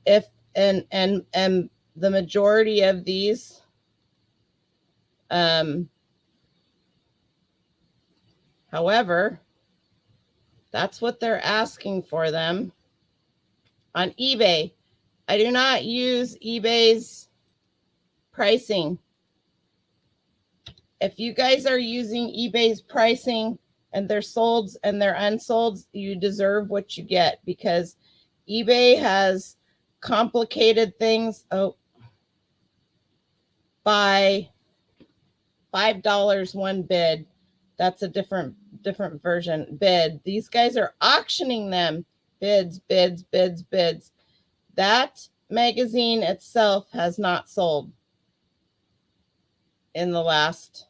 And the majority of these however, that's what they're asking for them on eBay. I do not use eBay's pricing. If you guys are using eBay's pricing and they're solds and they're unsolds, you deserve what you get because eBay has complicated things. Oh, by $5 one bid. That's a different version. Bid. These guys are auctioning them. Bids. That magazine itself has not sold in the last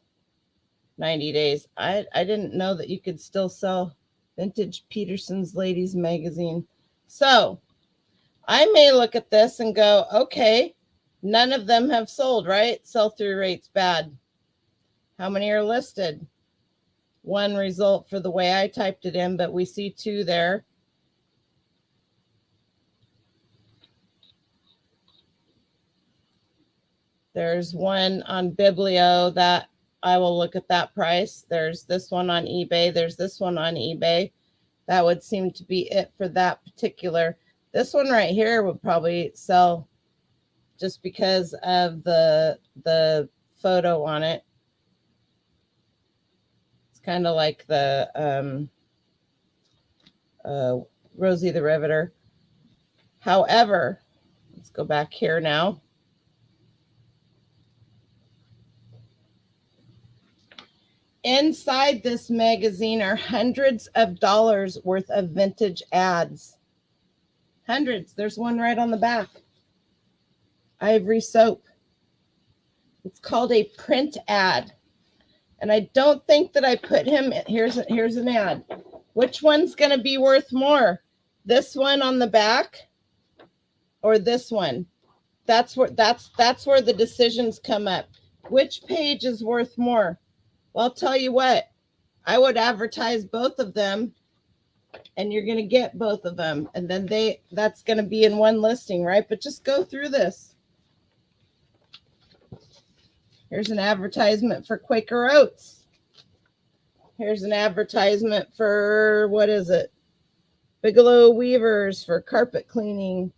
90 days. I didn't know that you could still sell vintage Peterson's Ladies magazine. So I may look at this and go, okay, none of them have sold, right? Sell-through rate's bad. How many are listed? One result for the way I typed it in, but we see two there. There's one on Biblio that I will look at that price. There's this one on eBay. There's this one on eBay. That would seem to be it for that particular. This one right here would probably sell just because of the photo on it. It's kind of like the Rosie the Riveter. However, let's go back here now. Inside this magazine are hundreds of dollars worth of vintage ads. Hundreds. There's one right on the back. Ivory soap. It's called a print ad. And I don't think that I put him, here's an ad. Which one's going to be worth more? This one on the back or this one? That's where the decisions come up. Which page is worth more? Well, I'll tell you what, I would advertise both of them and you're going to get both of them. And then that's going to be in one listing, right? But just go through this. Here's an advertisement for Quaker Oats. Here's an advertisement for, what is it? Bigelow Weavers for carpet cleaning.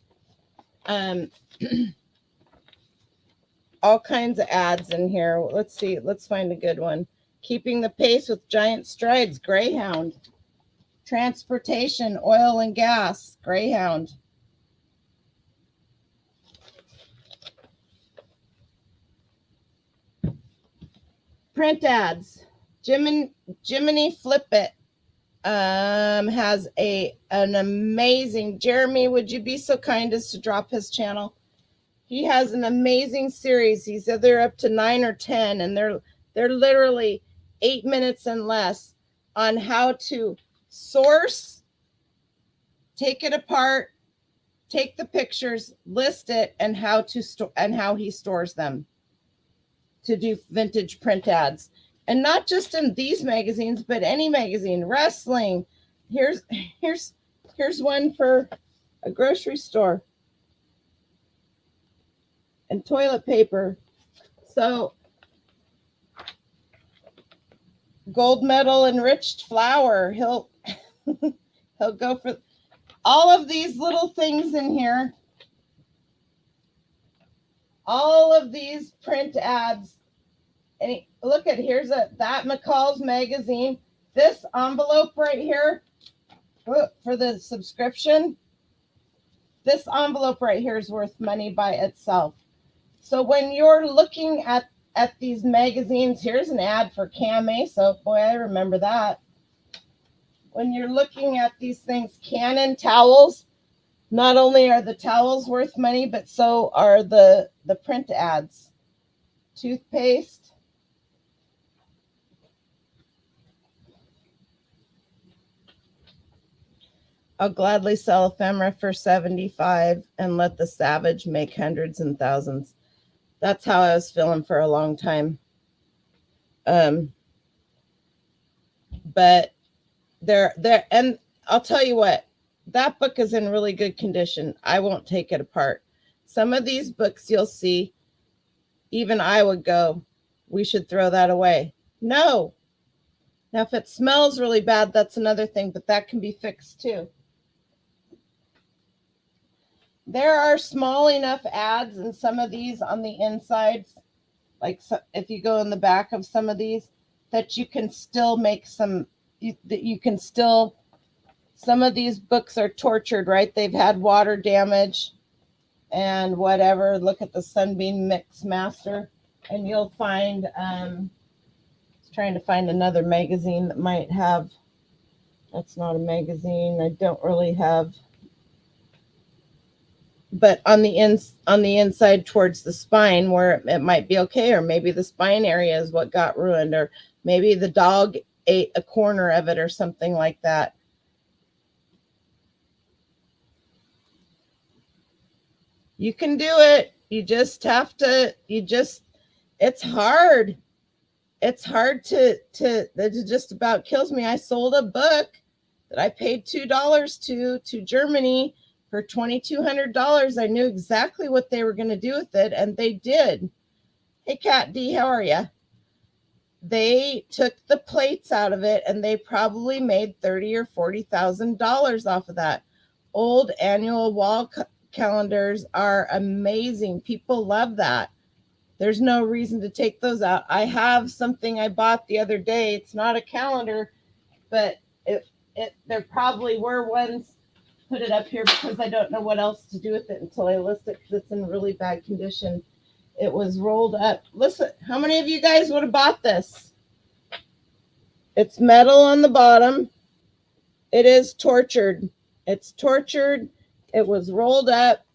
All kinds of ads in here. Let's see. Let's find a good one. Keeping the pace with giant strides, Greyhound. Transportation, oil and gas, Greyhound. Print ads. Jiminy Flip It has an amazing, Jeremy, would you be so kind as to drop his channel? He has an amazing series. He's either up to 9 or 10, and they're literally 8 minutes and less on how to source, take it apart, take the pictures, list it, and how he stores them to do vintage print ads. And not just in these magazines, but any magazine, wrestling. Here's one for a grocery store. And toilet paper. So gold medal enriched flour. He'll go for all of these little things in here. All of these print ads. And look at, here's that McCall's magazine. This envelope right here for the subscription. This envelope right here is worth money by itself. So when you're looking at these magazines, here's an ad for Camay soap. Boy, I remember that. When you're looking at these things, Canon towels, not only are the towels worth money, but so are the print ads. Toothpaste. I'll gladly sell ephemera for $75 and let the savage make hundreds and thousands. That's how I was feeling for a long time. But there, and I'll tell you what, that book is in really good condition. I won't take it apart. Some of these books you'll see, even I would go, we should throw that away. No. Now, if it smells really bad, that's another thing, but that can be fixed too. There are small enough ads in some of these on the insides, like if you go in the back of some of these, that you can still make some, some of these books are tortured, right? They've had water damage and whatever. Look at the Sunbeam Mix Master, and you'll find, trying to find another magazine that might have, that's not a magazine. I don't really have, but on the inside towards the spine where it might be okay, or maybe the spine area is what got ruined, or maybe the dog ate a corner of it or something like that. You can do it. You just have to, it's hard. It's hard that just about kills me. I sold a book that I paid $2 to Germany for $2,200. I knew exactly what they were going to do with it, and they did. Hey, Kat D, how are you? They took the plates out of it, and they probably made $30,000 or $40,000 off of that. Old annual wall calendars are amazing. People love that. There's no reason to take those out. I have something I bought the other day. It's not a calendar, but there probably were ones. Put it up here because I don't know what else to do with it until I list it, because it's in really bad condition. It was rolled up. Listen, how many of you guys would have bought this? It's metal on the bottom. It is tortured. It's tortured. It was rolled up.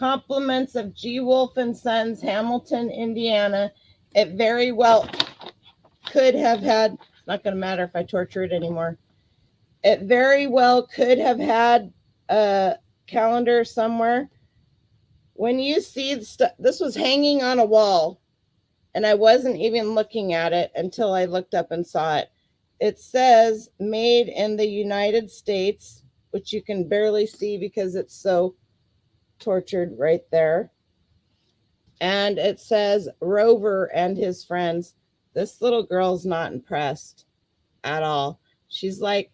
Compliments of G. Wolf and Sons, Hamilton, Indiana. It very well could have had, it's not going to matter if I torture it anymore. It very well could have had a calendar somewhere. When you see the stuff, this was hanging on a wall, and I wasn't even looking at it until I looked up and saw it. It says made in the United States, which you can barely see because it's so tortured right there. And it says Rover and his friends. This little girl's not impressed at all. She's like,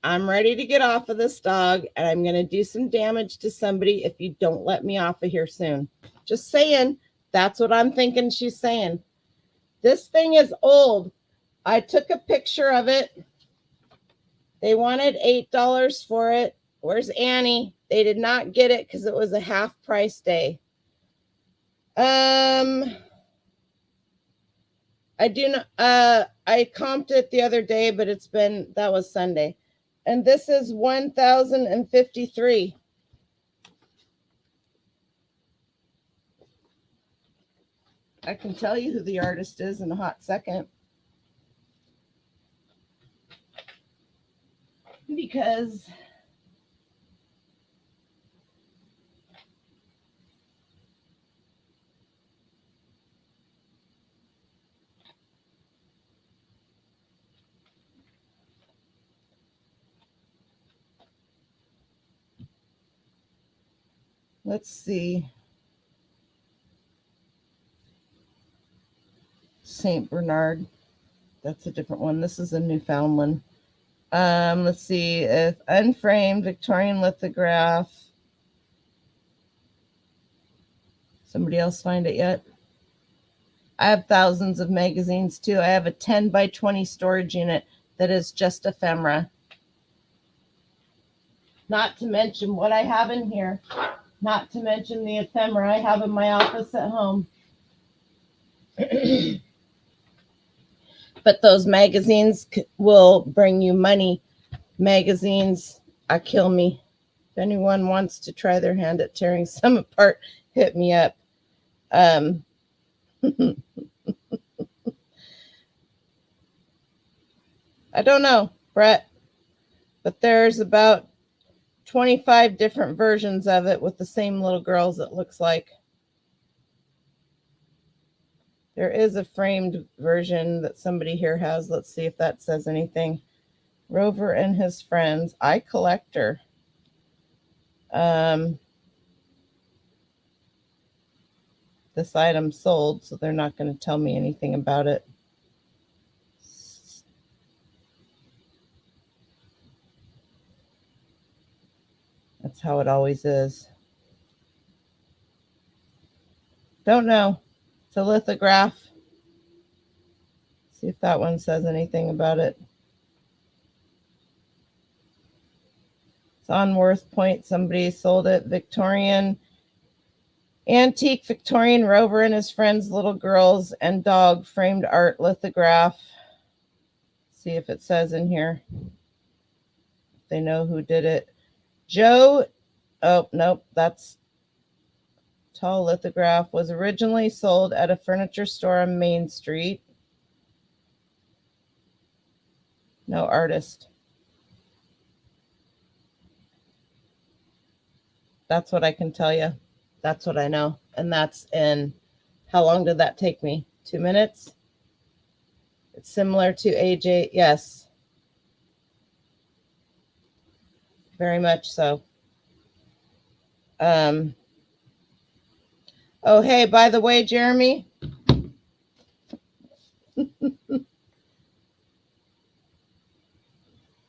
I'm ready to get off of this dog, and I'm going to do some damage to somebody if you don't let me off of here soon. Just saying. That's what I'm thinking she's saying. This thing is old. I took a picture of it. They wanted $8 for it. Where's Annie? They did not get it because it was a half price day. I do not, I comped it the other day, but that was Sunday. And this is 1,053. I can tell you who the artist is in a hot second. Because let's see. St. Bernard. That's a different one. This is a Newfoundland. Let's see if unframed Victorian lithograph. Somebody else find it yet? I have thousands of magazines too. I have a 10 by 20 storage unit that is just ephemera. Not to mention what I have in here. Not to mention the ephemera I have in my office at home. But those magazines will bring you money. Magazines kill me. If anyone wants to try their hand at tearing some apart, hit me up. I don't know, Brett, but there's about 25 different versions of it with the same little girls, it looks like. There is a framed version that somebody here has. Let's see if that says anything. Rover and his friends. iCollector. This item sold, so they're not going to tell me anything about it. That's how it always is. Don't know. It's a lithograph. See if that one says anything about it. It's on Worth Point. Somebody sold it. Victorian, antique Victorian Rover and his friends, little girls and dog framed art lithograph. See if it says in here. If they know who did it. Joe, oh, nope, that's tall lithograph, was originally sold at a furniture store on Main Street. No artist. That's what I can tell you. That's what I know. And that's in, how long did that take me? 2 minutes? It's similar to AJ. Yes. Very much so. Oh, hey, by the way, Jeremy.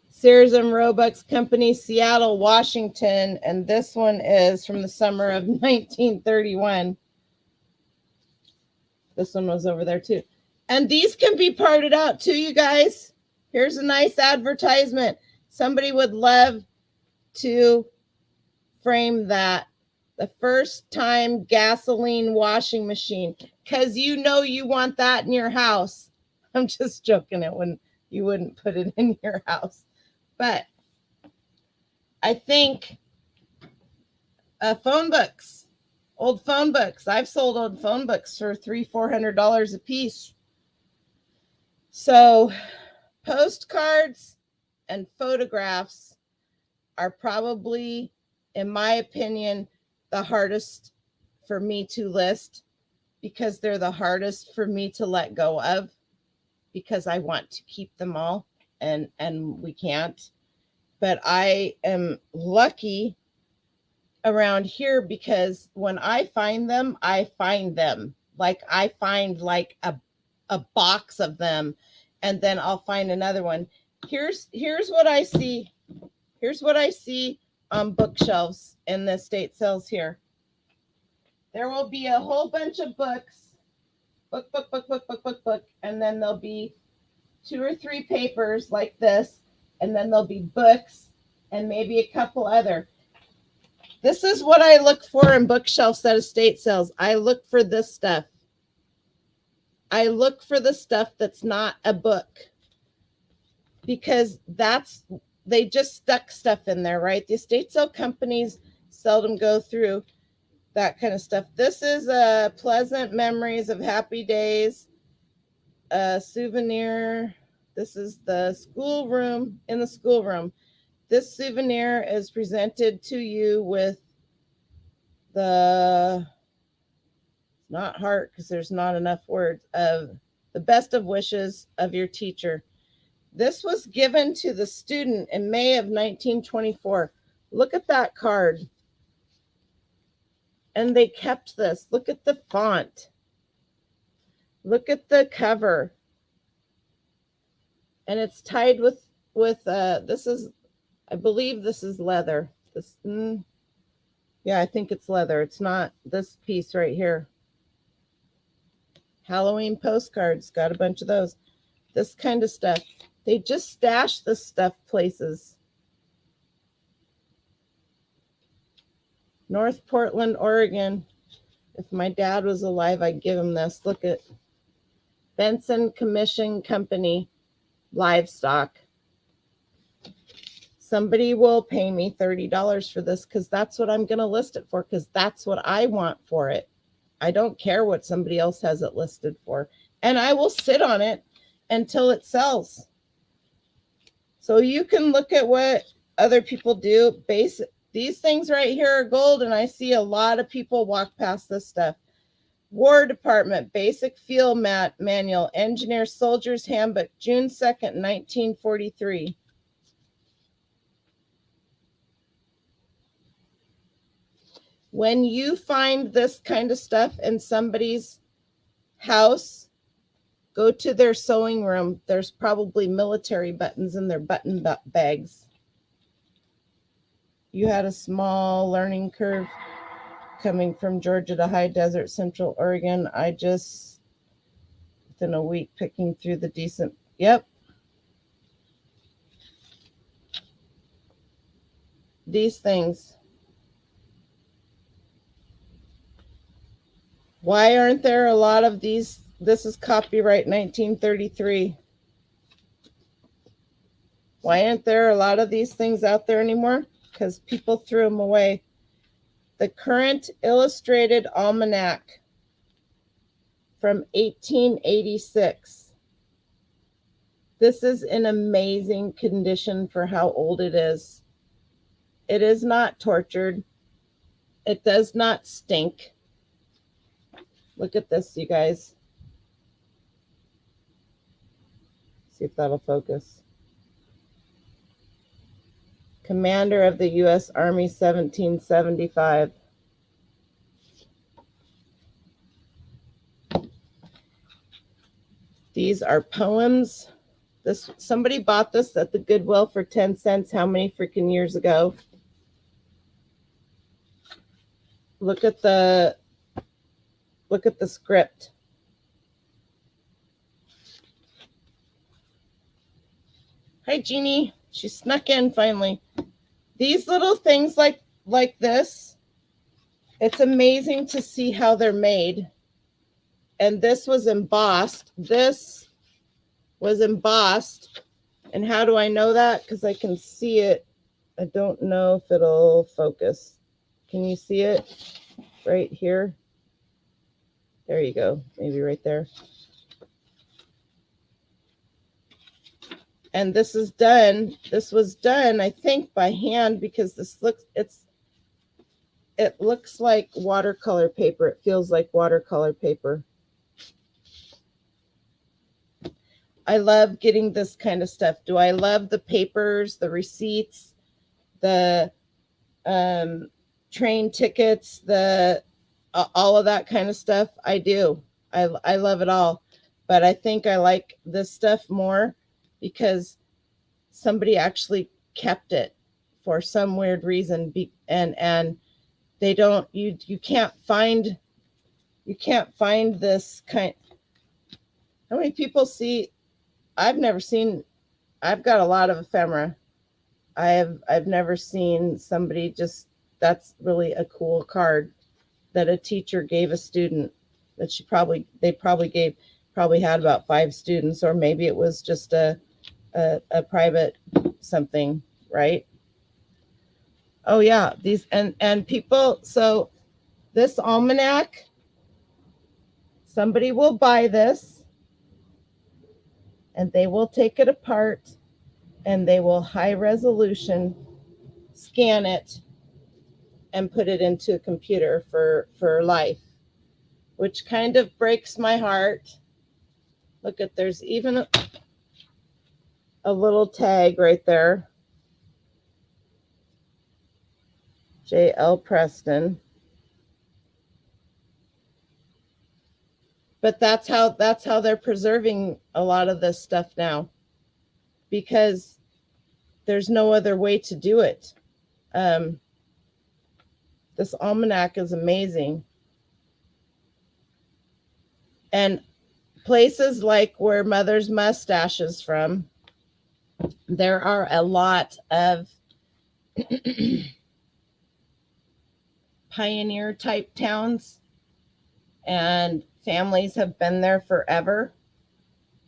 Sears and Roebuck's Company, Seattle, Washington. And this one is from the summer of 1931. This one was over there too. And these can be parted out too, you guys. Here's a nice advertisement. Somebody would love to frame that. The first time gasoline washing machine. Because you know you want that in your house. I'm just joking. You wouldn't put it in your house. But I think phone books. Old phone books. I've sold old phone books for $300-400 a piece. So postcards and photographs are probably, in my opinion, the hardest for me to list, because they're the hardest for me to let go of, because I want to keep them all, and we can't. But I am lucky around here, because when I find them, like I find like a box of them, and then I'll find another one. Here's what I see. Here's what I see on bookshelves in the estate sales here. There will be a whole bunch of books, book, and then there'll be 2 or 3 papers like this, and then there'll be books and maybe a couple other. This is what I look for in bookshelves at estate sales. I look for this stuff. I look for the stuff that's not a book, because they just stuck stuff in there, right? The estate sale companies seldom go through that kind of stuff. This is pleasant memories of happy days, a souvenir. This is the schoolroom. In the schoolroom, this souvenir is presented to you with the, not heart, because there's not enough words, of the best of wishes of your teacher. This was given to the student in May of 1924. Look at that card. And they kept this. Look at the font. Look at the cover. And it's tied with this is, I believe this is leather. Yeah, I think it's leather. It's not this piece right here. Halloween postcards, got a bunch of those. This kind of stuff. They just stash this stuff places. North Portland, Oregon. If my dad was alive, I'd give him this. Look at Benson Commission Company, livestock. Somebody will pay me $30 for this, because that's what I'm going to list it for, because that's what I want for it. I don't care what somebody else has it listed for. And I will sit on it until it sells. So you can look at what other people do. These things right here are gold, and I see a lot of people walk past this stuff. War Department Basic Field Manual, Engineer Soldier's Handbook, June 2nd, 1943. When you find this kind of stuff in somebody's house, go to their sewing room. There's probably military buttons in their button bags. You had a small learning curve coming from Georgia to high desert, Central Oregon. I just, within a week, picking through the decent, yep. These things. Why aren't there a lot of these? This is copyright 1933. Why aren't there a lot of these things out there anymore? Because people threw them away. The Current Illustrated Almanac from 1886. This is in amazing condition for how old it is. It is not tortured. It does not stink. Look at this, you guys. See if that'll focus. Commander of the U.S. Army, 1775. These are poems. Somebody bought this at the Goodwill for 10 cents. How many freaking years ago? Look at the script. Hi, Jeannie. She snuck in finally. These little things like this, it's amazing to see how they're made. And this was embossed. This was embossed. And how do I know that? Because I can see it. I don't know if it'll focus. Can you see it? right here. There you go, maybe right there. And this was done, I think, by hand, because it looks like watercolor paper. It feels like watercolor paper. I love getting this kind of stuff. Do I love the papers, the receipts, the train tickets, the all of that kind of stuff? I do. I love it all. But I think I like this stuff more because somebody actually kept it for some weird reason, and they don't, you can't find this kind. How many people see? I've got a lot of ephemera. I've never seen somebody just, that's really a cool card that a teacher gave a student, that they probably had about 5 students, or maybe it was just a private something, right? Oh yeah, these and people, so this almanac, somebody will buy this and they will take it apart and they will high resolution scan it and put it into a computer for life, which kind of breaks my heart. Look at, there's even a little tag right there. J.L. Preston. But that's how they're preserving a lot of this stuff now, because there's no other way to do it. This almanac is amazing. And places like where Mother's Mustache is from, there are a lot of pioneer type towns, and families have been there forever.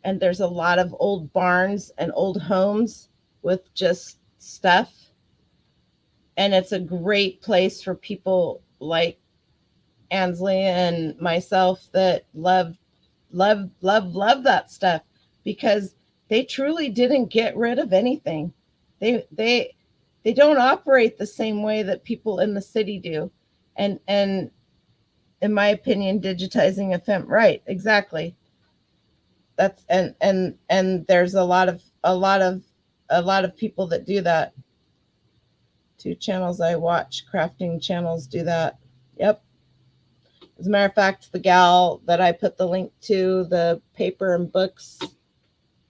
And there's a lot of old barns and old homes with just stuff. And it's a great place for people like Ansley and myself that love that stuff, because they truly didn't get rid of anything. They don't operate the same way that people in the city do. And in my opinion, digitizing ephemera, right, exactly. That's and there's a lot of people that do that. 2 channels I watch, crafting channels, do that. Yep. As a matter of fact, the gal that I put the link to, the paper and books,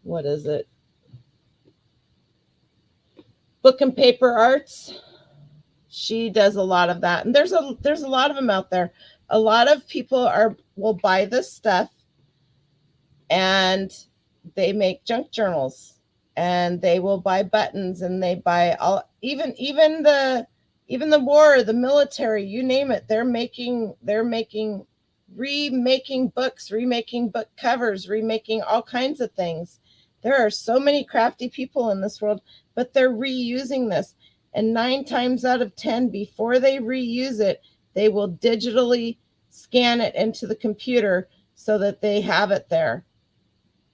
what is it? Book and Paper Arts. She does a lot of that. And there's a lot of them out there. A lot of people will buy this stuff and they make junk journals, and they will buy buttons, and they buy all, even the war, the military, you name it. They're remaking books, remaking book covers, remaking all kinds of things. There are so many crafty people in this world, but they're reusing this. And 9 times out of 10, before they reuse it, they will digitally scan it into the computer so that they have it there.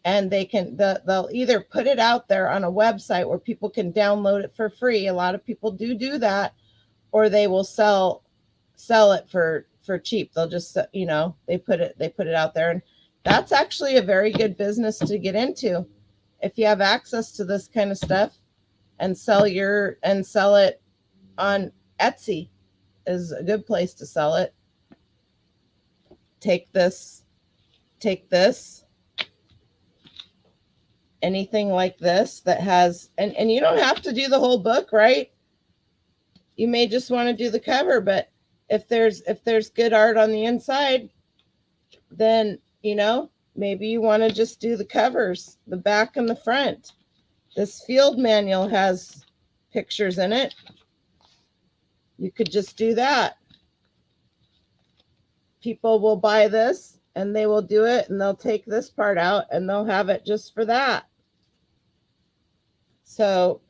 And they'll either put it out there on a website where people can download it for free. A lot of people do that, or they will sell it for cheap. They'll just, they put it out there. And that's actually a very good business to get into. If you have access to this kind of stuff, and sell it on Etsy is a good place to sell it. Take this, anything like this that has, and you don't have to do the whole book, right? You may just want to do the cover, but if there's good art on the inside, then, maybe you want to just do the covers, the back and the front. This field manual has pictures in it. You could just do that. People will buy this and they will do it, and they'll take this part out and they'll have it just for that. So,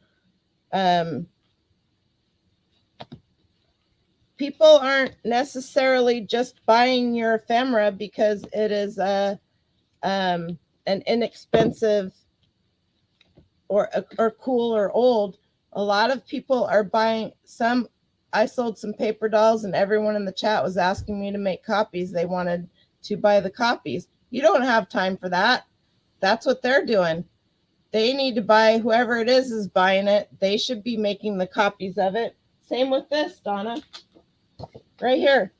people aren't necessarily just buying your ephemera because it is an inexpensive or cool or old. A lot of people are buying some. I sold some paper dolls, and everyone in the chat was asking me to make copies. They wanted to buy the copies. You don't have time for that. That's what they're doing. They need to buy, whoever it is buying it. They should be making the copies of it. Same with this, Donna. Right here.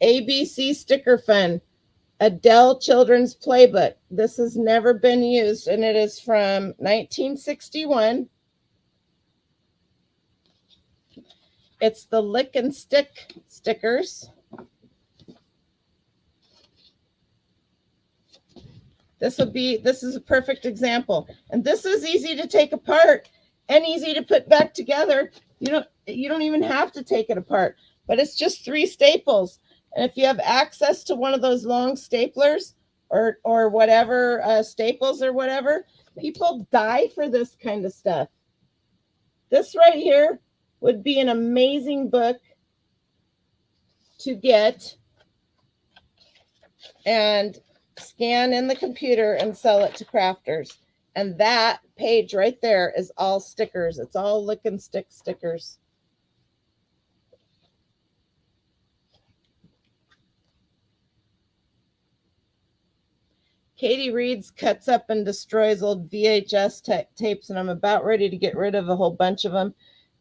ABC Sticker Fun. Adele Children's Playbook. This has never been used, and it is from 1961. It's the lick and stick stickers. This is a perfect example. And this is easy to take apart and easy to put back together. You don't even have to take it apart, but it's just 3 staples. And if you have access to one of those long staplers or whatever, staples or whatever, people die for this kind of stuff. This right here would be an amazing book to get and scan in the computer and sell it to crafters. And that page right there is all stickers. It's all lick and stick stickers. Katie Reeds cuts up and destroys old VHS tapes, and I'm about ready to get rid of a whole bunch of them.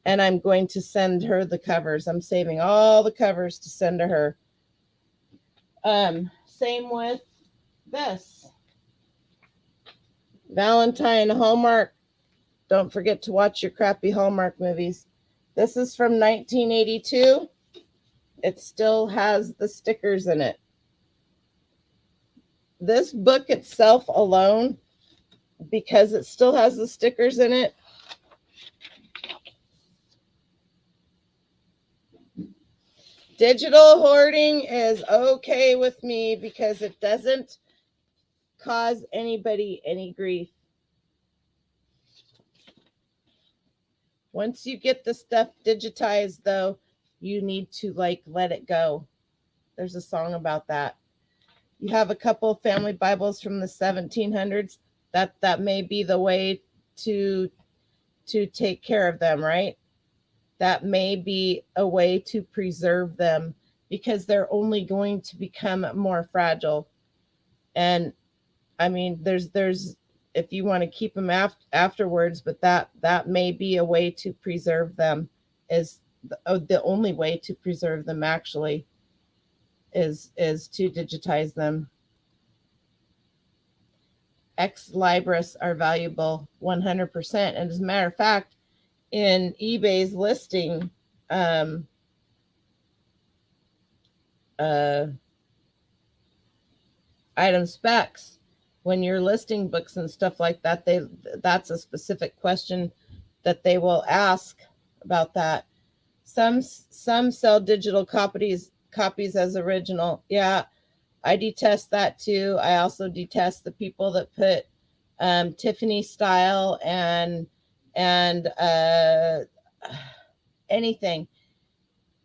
And I'm going to send her the covers. I'm saving all the covers to send to her. Same with this. Valentine Hallmark. Don't forget to watch your crappy Hallmark movies. This is from 1982. It still has the stickers in it. This book itself alone, because it still has the stickers in it, digital hoarding is okay with me because it doesn't cause anybody any grief. Once you get the stuff digitized, though, you need to let it go. There's a song about that. You have a couple of family Bibles from the 1700s. That may be the way to take care of them, right? That may be a way to preserve them because they're only going to become more fragile. And I mean, there's if you want to keep them afterwards, but that may be a way to preserve them. Is the only way to preserve them actually is to digitize them. Ex libris are valuable 100%. And as a matter of fact, in eBay's listing, item specs, when you're listing books and stuff like that, that's a specific question that they will ask about that. Some sell digital copies as original. Yeah, I detest that too. I also detest the people that put Tiffany style and anything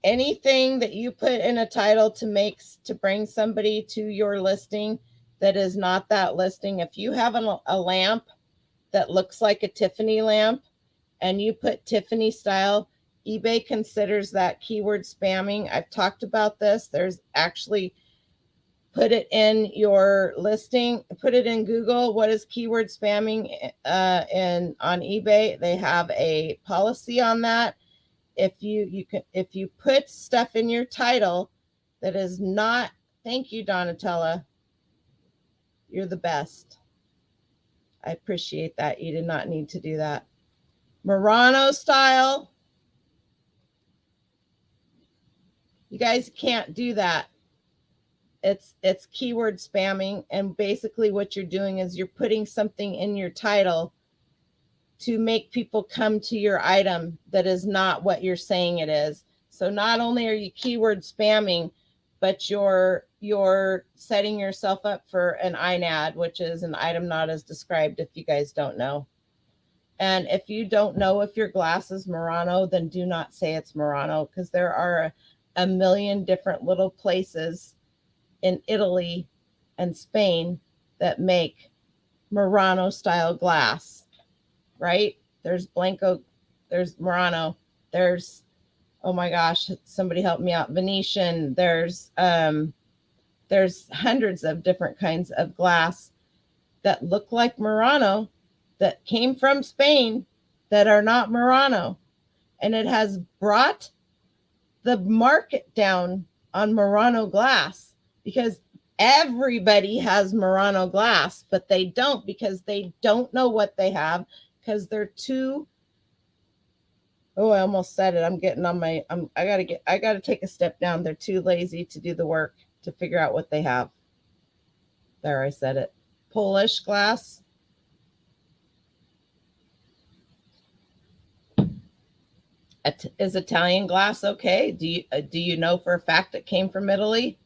that you put in a title to bring somebody to your listing that is not that listing. If you have a lamp that looks like a Tiffany lamp and you put Tiffany style, eBay considers that keyword spamming. I've talked about this. There's actually, put it in your listing, put it in Google. What is keyword spamming on eBay? They have a policy on that. If you put stuff in your title that is not, thank you, Donatella. You're the best. I appreciate that. You did not need to do that. Murano style. You guys can't do that. It's keyword spamming, and basically what you're doing is you're putting something in your title to make people come to your item that is not what you're saying it is. So not only are you keyword spamming, but you're setting yourself up for an INAD, which is an item not as described, if you guys don't know. And if you don't know if your glass is Murano, then do not say it's Murano, because there are a million different little places in Italy and Spain that make Murano style glass, right? There's Blanco, there's Murano, there's, oh my gosh, somebody help me out, Venetian, there's hundreds of different kinds of glass that look like Murano that came from Spain that are not Murano. And it has brought the market down on Murano glass because everybody has Murano glass, but they don't because they don't know what they have because they're too. Oh, I almost said it. I'm getting on my. I gotta take a step down. They're too lazy to do the work to figure out what they have. There, I said it. Polish glass. Is Italian glass okay? Do you know for a fact it came from Italy?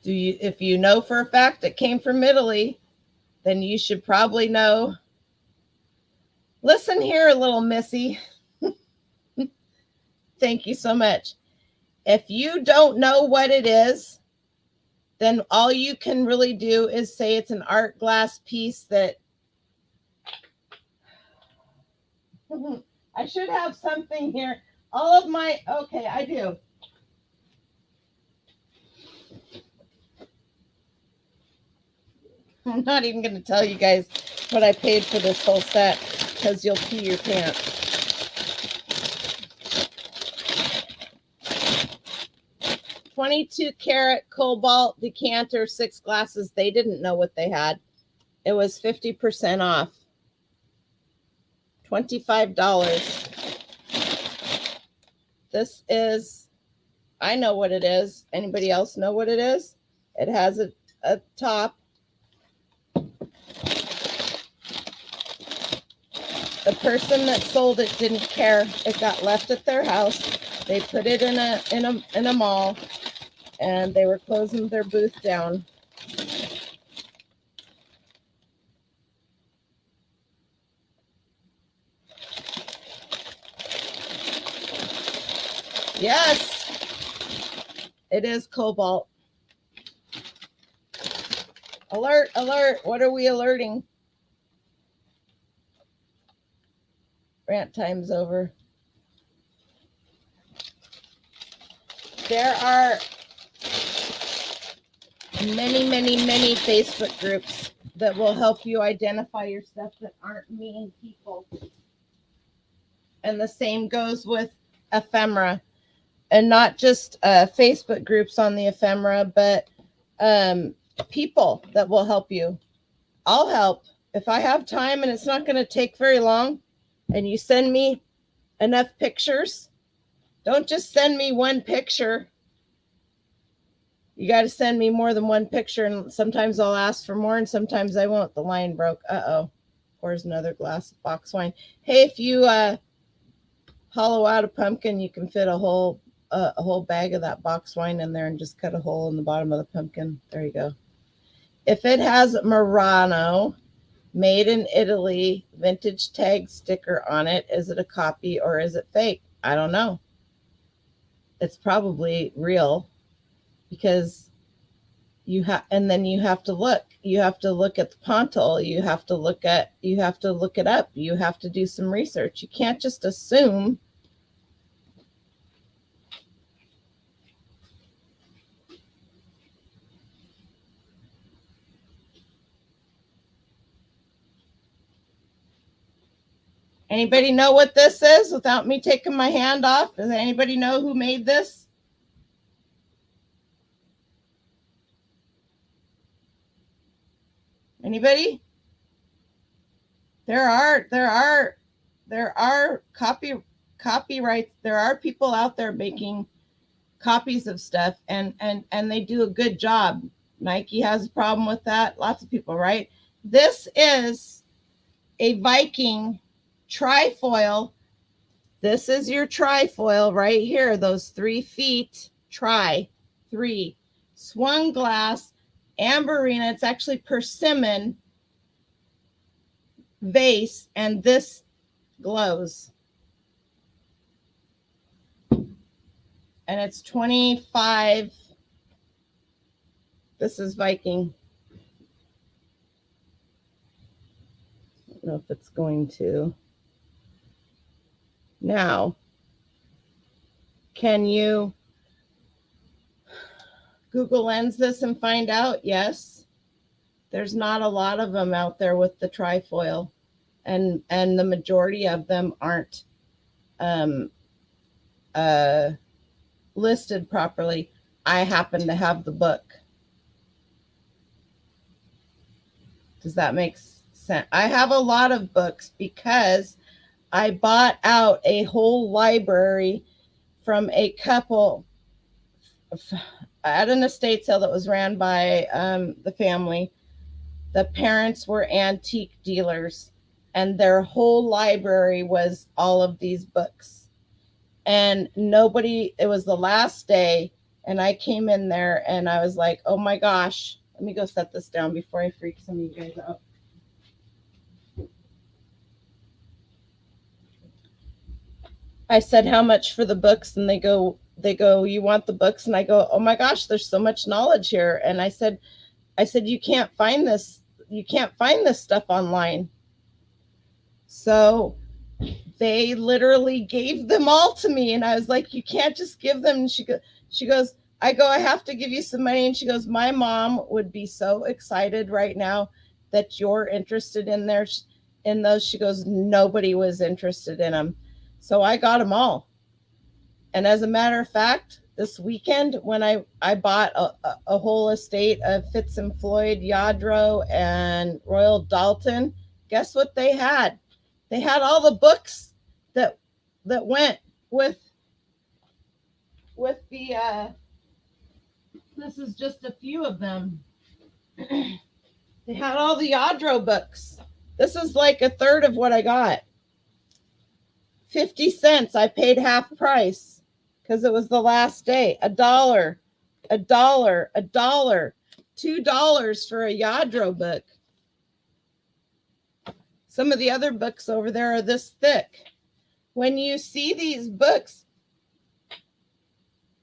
If you know for a fact it came from Italy, then you should probably know. Listen here, little missy. Thank you so much. If you don't know what it is, then all you can really do is say it's an art glass piece that I should have something here. All of my, okay, I do. I'm not even going to tell you guys what I paid for this whole set because you'll pee your pants. $22-karat cobalt decanter, 6 glasses. They didn't know what they had. It was 50% off. $25. This is, I know what it is. Anybody else know what it is? It has a top. The person that sold it didn't care. It got left at their house. They put it in a mall, and they were closing their booth down. Yes, it is cobalt. Alert, alert. What are we alerting? Rant time's over. There are many Facebook groups that will help you identify your stuff that aren't mean people. And the same goes with ephemera. And not just Facebook groups on the ephemera, but people that will help you. I'll help. If I have time and it's not going to take very long, and you send me enough pictures, don't just send me one picture. You got to send me more than one picture, and sometimes I'll ask for more, and sometimes I won't. The line broke. Uh-oh. Pours another glass of box wine. Hey, if you hollow out a pumpkin, you can fit a whole bag of that box wine in there and just cut a hole in the bottom of the pumpkin. There you go. If it has Murano, made in Italy, vintage tag sticker on it, is it a copy or is it fake? I don't know. It's probably real because and then you have to look. You have to look at the pontil. You have to look it up. You have to do some research. You can't just assume. Anybody know what this is without me taking my hand off? Does anybody know who made this? Anybody? There are copyrights. There are people out there making copies of stuff and they do a good job. Nike has a problem with that. Lots of people, right? This is a Viking trifoil. This is your trifoil right here. Those 3 feet, 3 swung glass, amberina. It's actually persimmon vase, and this glows. and it's 25. This is Viking. I don't know if it's going to. Now, can you Google Lens this and find out? Yes. There's not a lot of them out there with the trifoil, and the majority of them aren't listed properly. I happen to have the book. Does that make sense? I have a lot of books because I bought out a whole library from a couple at an estate sale that was ran by the family. The parents were antique dealers, and their whole library was all of these books. And it was the last day, and I came in there and I was like, oh my gosh, let me go set this down before I freak some of you guys out. I said, how much for the books? And they go, you want the books? And I go, oh my gosh, there's so much knowledge here. And I said, you can't find this. You can't find this stuff online. So they literally gave them all to me. And I was like, you can't just give them. And she goes, I have to give you some money. And she goes, my mom would be so excited right now that you're interested in those. She goes, nobody was interested in them. So I got them all. And as a matter of fact, this weekend when I bought a whole estate of Fitz and Floyd, Yadro, and Royal Dalton, guess what they had? They had all the books that went with the this is just a few of them. They had all the Yadro books. This is like a third of what I got. 50 cents. I paid half price because it was the last day. $1, $1, $1, $2 for a Yadro book. Some of the other books over there are this thick. When you see these books,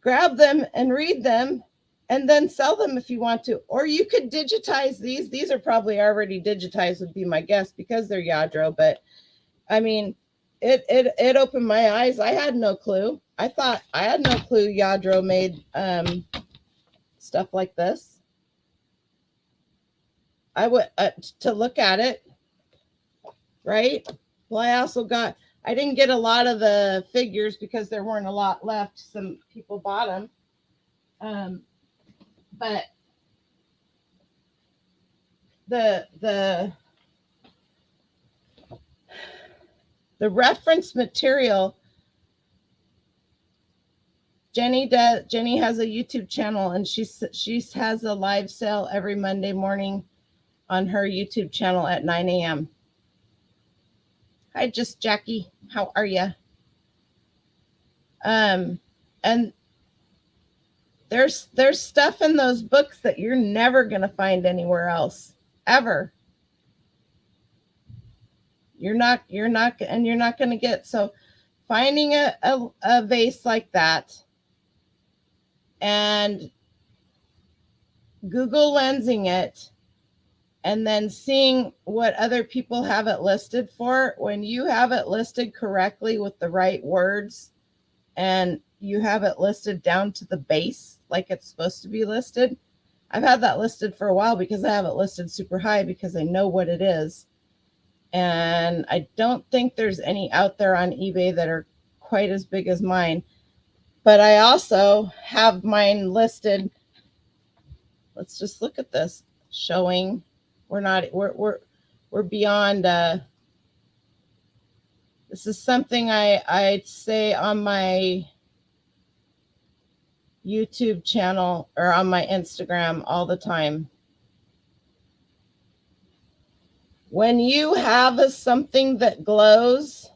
grab them and read them and then sell them if you want to. Or you could digitize these. These are probably already digitized, would be my guess, because they're Yadro. But I mean, it opened my eyes. I had no clue. I had no clue Yadro made stuff like this. I would to look at it, right? Well, I didn't get a lot of the figures because there weren't a lot left. Some people bought them. But the reference material, Jenny has a YouTube channel, and she has a live sale every Monday morning on her YouTube channel at 9 a.m. Hi, just Jackie. How are you? And there's stuff in those books that you're never going to find anywhere else, ever. You're not going to get. So finding a vase like that and Google lensing it and then seeing what other people have it listed for. When you have it listed correctly with the right words and you have it listed down to the base like it's supposed to be listed. I've had that listed for a while because I have it listed super high because I know what it is. And I don't think there's any out there on eBay that are quite as big as mine. But I also have mine listed. Let's just look at this, showing we're beyond. This is something I'd say on my YouTube channel or on my Instagram all the time. When you have something that glows,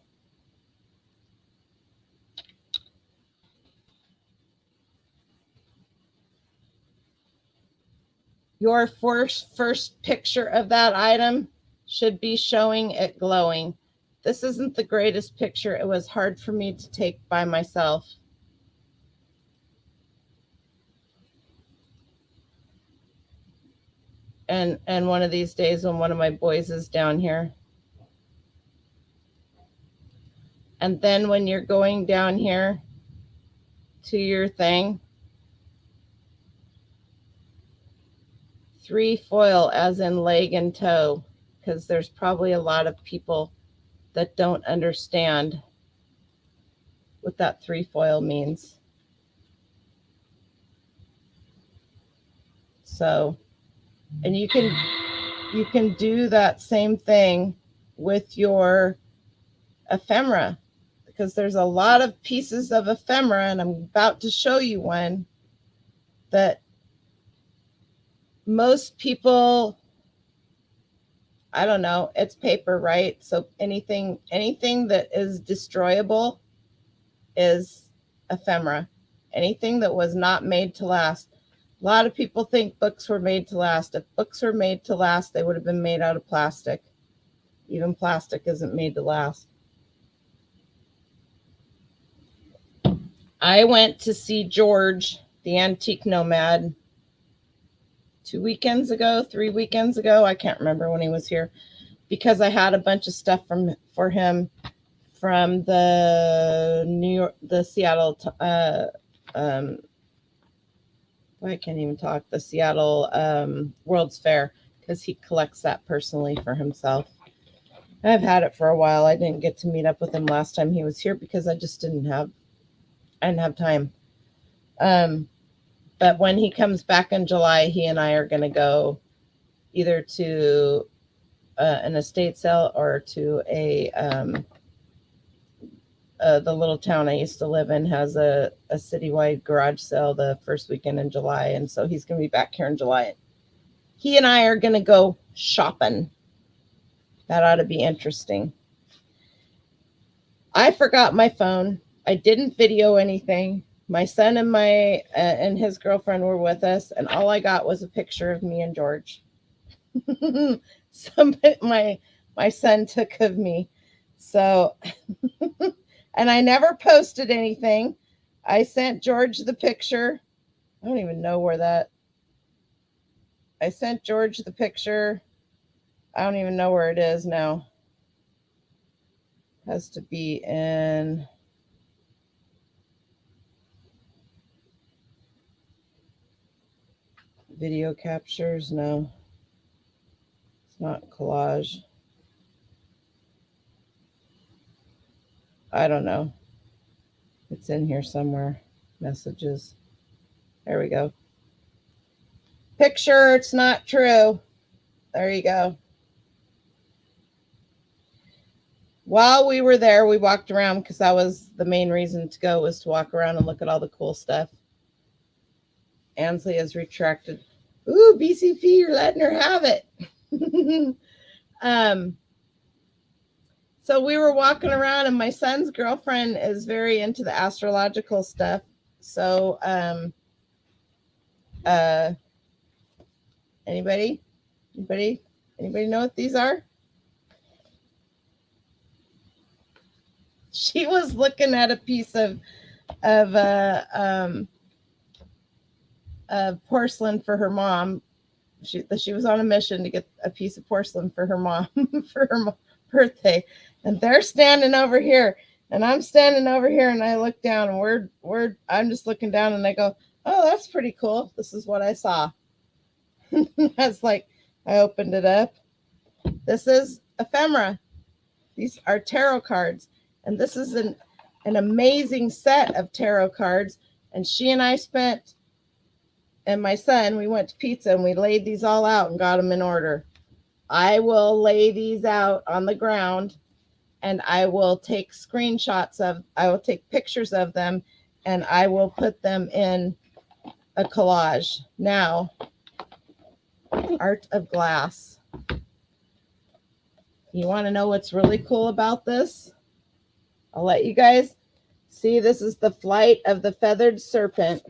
your first picture of that item should be showing it glowing. This isn't the greatest picture. It was hard for me to take by myself. And one of these days when one of my boys is down here. And then when you're going down here to your thing, 3 foil as in leg and toe, because there's probably a lot of people that don't understand what that 3 foil means. So, and you can do that same thing with your ephemera, because there's a lot of pieces of ephemera, and I'm about to show you one that most people, I don't know, it's paper, right? So anything that is destroyable is ephemera. Anything that was not made to last. A lot of people think books were made to last. If books were made to last, they would have been made out of plastic. Even plastic isn't made to last. I went to see George, the antique nomad, 3 weekends ago. I can't remember when he was here, because I had a bunch of stuff for him from the Seattle, I can't even talk, the Seattle World's Fair, because he collects that personally for himself. I've had it for a while. I didn't get to meet up with him last time he was here because I just didn't have time. But when he comes back in July, he and I are going to go either to an estate sale or to the little town I used to live in has a citywide garage sale the first weekend in July. And so he's going to be back here in July. He and I are going to go shopping. That ought to be interesting. I forgot my phone. I didn't video anything. My son and his girlfriend were with us, and all I got was a picture of me and George. My son took of me. So, and I never posted anything. I sent George the picture. I don't even know where that. I sent George the picture. I don't even know where it is now. It has to be in video captures. No, it's not collage. I don't know. It's in here somewhere. Messages. There we go. Picture, it's not true. There you go. While we were there, we walked around because that was the main reason to go, was to walk around and look at all the cool stuff. Ansley has retracted. Ooh, BCP, you're letting her have it. So we were walking around, and my son's girlfriend is very into the astrological stuff. So, anybody know what these are? She was looking at a piece of porcelain for her mom. She was on a mission to get a piece of porcelain for her mom for her birthday, and they're standing over here, and I'm standing over here, and I look down, and I'm just looking down, and I go, "Oh, that's pretty cool. This is what I saw." I was like, I opened it up. This is ephemera. These are tarot cards, and this is an amazing set of tarot cards. And she and I and my son, we went to pizza, and we laid these all out and got them in order. I will lay these out on the ground, and I will take pictures of them, and I will put them in a collage. Now, art of glass. You want to know what's really cool about this? I'll let you guys see. This is the flight of the feathered serpent.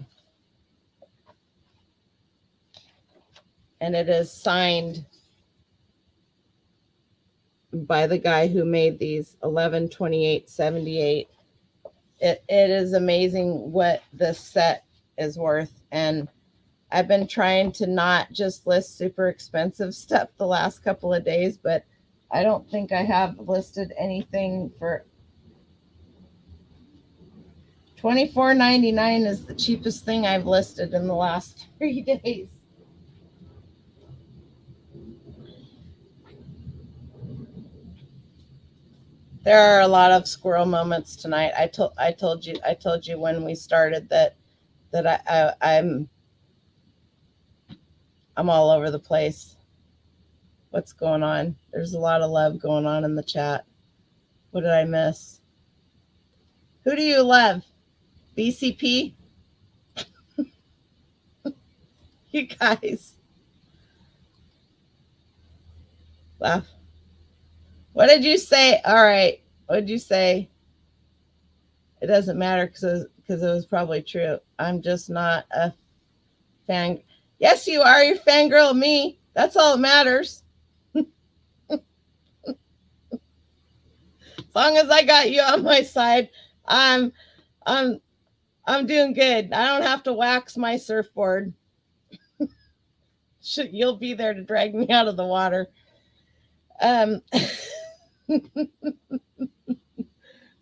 And it is signed by the guy who made these, 11/28/78. It is amazing what this set is worth. And I've been trying to not just list super expensive stuff the last couple of days, but I don't think I have listed anything for $24.99 is the cheapest thing I've listed in the last 3 days. There are a lot of squirrel moments tonight. I told you when we started that I'm all over the place. What's going on? There's a lot of love going on in the chat. What did I miss? Who do you love? BCP? You guys. Laugh. What did you say? All right. What did you say? It doesn't matter because it was probably true. I'm just not a fan. Yes, you are. You're fangirl of me. That's all that matters. As long as I got you on my side, I'm doing good. I don't have to wax my surfboard. You'll be there to drag me out of the water.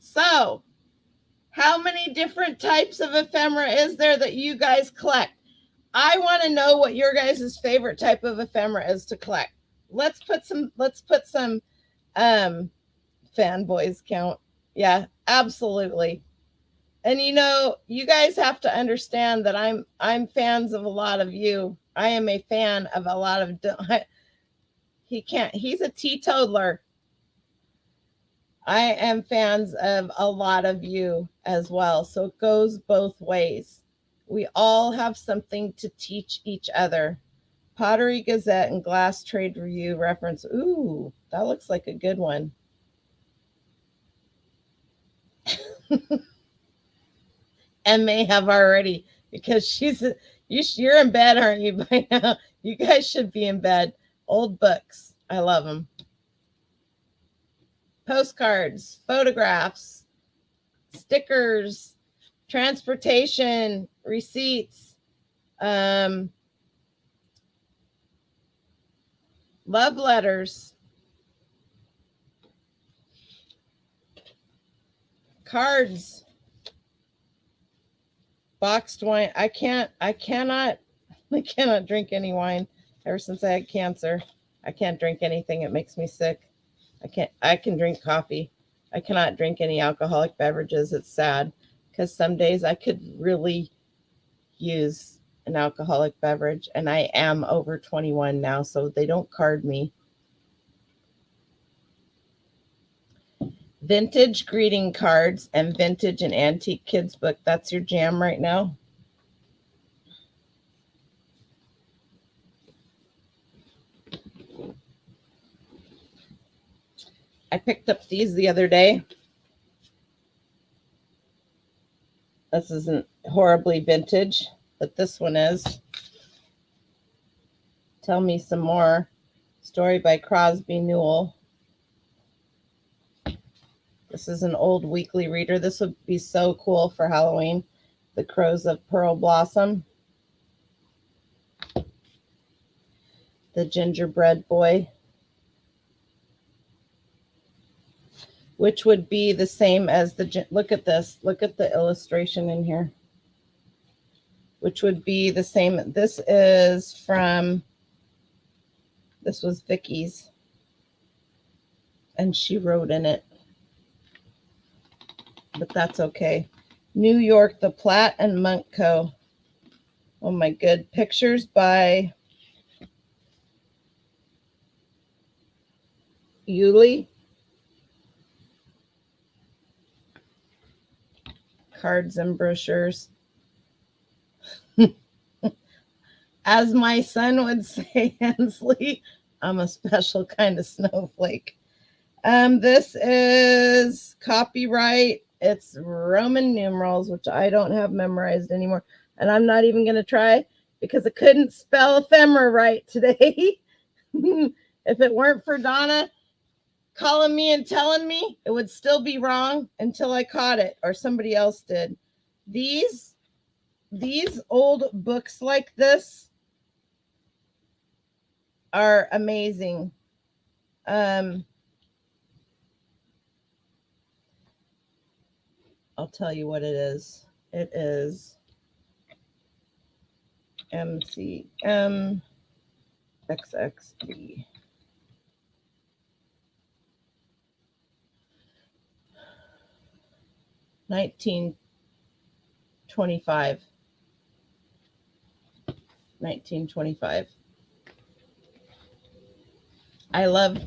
So, how many different types of ephemera is there that you guys collect? I want to know what your guys' favorite type of ephemera is to collect. Let's put some fanboys count. Yeah, absolutely. And you guys have to understand that I'm fans of a lot of you. I am a fan of a lot of he's a teetotaler. I am fans of a lot of you as well. So it goes both ways. We all have something to teach each other. Pottery Gazette and Glass Trade Review reference. Ooh, that looks like a good one. And may have already, because you're in bed, aren't you, by now? You guys should be in bed. Old books. I love them. Postcards, photographs, stickers, transportation, receipts, love letters, cards, boxed wine. I cannot drink any wine. Ever since I had cancer, I can't drink anything. It makes me sick. I can drink coffee. I cannot drink any alcoholic beverages. It's sad because some days I could really use an alcoholic beverage, and I am over 21 now, so they don't card me. Vintage greeting cards and vintage and antique kids book. That's your jam right now. I picked up these the other day. This isn't horribly vintage, but this one is. Tell Me Some More. Story by Crosby Newell. This is an old weekly reader. This would be so cool for Halloween. The Crows of Pearl Blossom. The Gingerbread Boy. Which would be the same as look at this. Look at the illustration in here. Which would be the same. This was Vicky's. And she wrote in it. But that's okay. New York, The Platt and Monk Co. Oh my good. Pictures by Yulee. Cards and brochures. As my son would say, Hensley, I'm a special kind of snowflake. This is copyright. It's Roman numerals, which I don't have memorized anymore. And I'm not even going to try because I couldn't spell ephemera right today. If it weren't for Donna calling me and telling me, it would still be wrong until I caught it or somebody else did. These these old books like this are amazing. I'll tell you what it is. It is MCM XXB. $1925. I love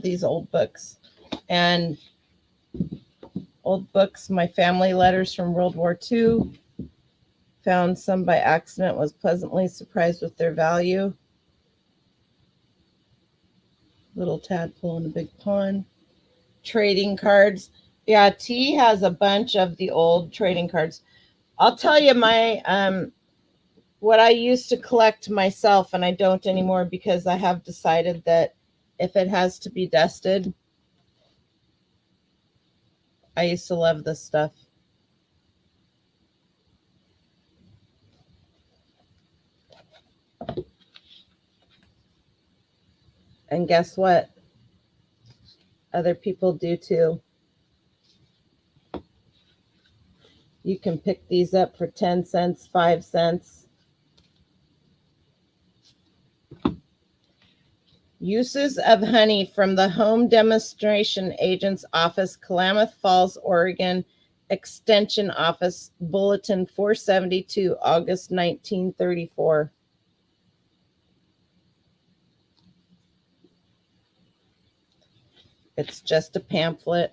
these old books. And old books, my family letters from World War II. Found some by accident, was pleasantly surprised with their value. Little tadpole in a big pond. Trading cards. Yeah, T has a bunch of the old trading cards. I'll tell you my what I used to collect myself, and I don't anymore because I have decided that if it has to be dusted, I used to love this stuff. And guess what? Other people do too. You can pick these up for 10 cents, 5 cents. Uses of honey from the Home Demonstration Agent's Office, Klamath Falls, Oregon, Extension Office, Bulletin 472, August 1934. It's just a pamphlet.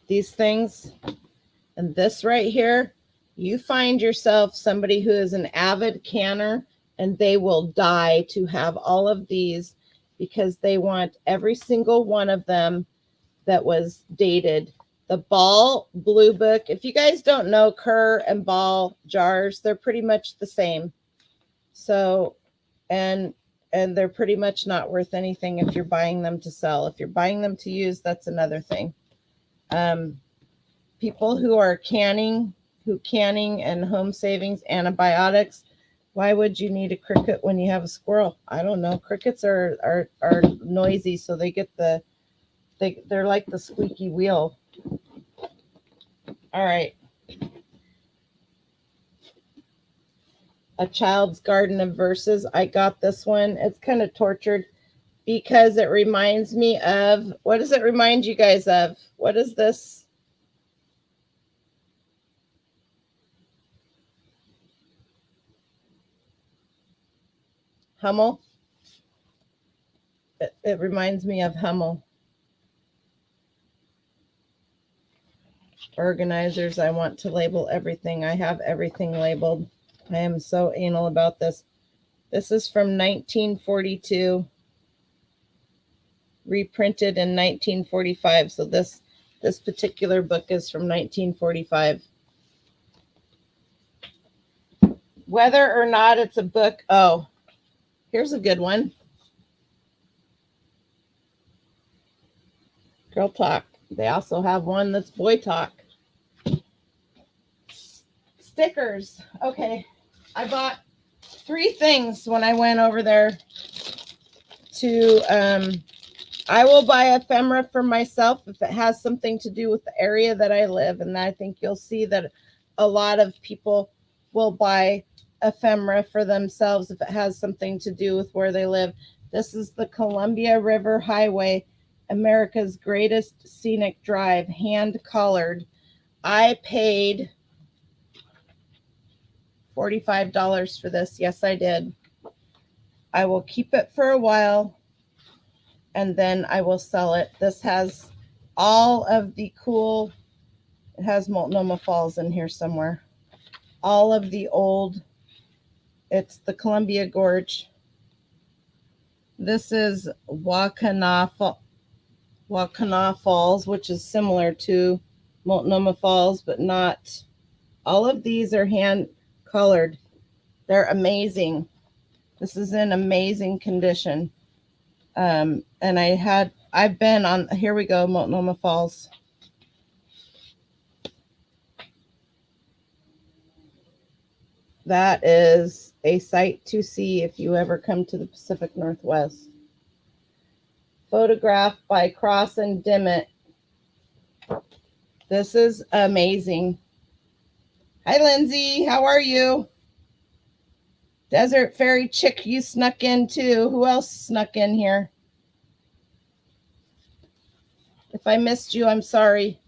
These things, and this right here, you find yourself somebody who is an avid canner, and they will die to have all of these because they want every single one of them that was dated. The Ball Blue Book, if you guys don't know Kerr and Ball jars, they're pretty much the same. So, and they're pretty much not worth anything if you're buying them to sell. If you're buying them to use, that's another thing. People who are canning and home savings, antibiotics. Why would you need a cricket when you have a squirrel? I don't know. Crickets are noisy, so they get they're like the squeaky wheel. All right. A Child's Garden of Verses. I got this one. It's kind of tortured because it reminds me of, what does it remind you guys of? What is this? Hummel. It reminds me of Hummel. Organizers. I want to label everything. I have everything labeled. I am so anal about this. This is from 1942, reprinted in 1945. So this particular book is from 1945. Whether or not it's a book, oh, here's a good one. Girl Talk. They also have one that's Boy Talk. Stickers. Okay. I bought 3 things when I went over there to, I will buy ephemera for myself if it has something to do with the area that I live. And I think you'll see that a lot of people will buy ephemera for themselves if it has something to do with where they live. This is the Columbia River Highway, America's Greatest Scenic Drive, hand colored. I paid $45 for this. Yes, I did. I will keep it for a while and then I will sell it. This has all of the cool, it has Multnomah Falls in here somewhere. All of the old, it's the Columbia Gorge. This is Wakana Falls, which is similar to Multnomah Falls, but not. All of these are hand colored. They're amazing. This is in amazing condition. And I've been on, here we go, Multnomah Falls. That is a sight to see if you ever come to the Pacific Northwest. Photographed by Cross and Dimmitt. This is amazing. Hi, Lindsay. How are you? Desert Fairy Chick, you snuck in too. Who else snuck in here? If I missed you, I'm sorry.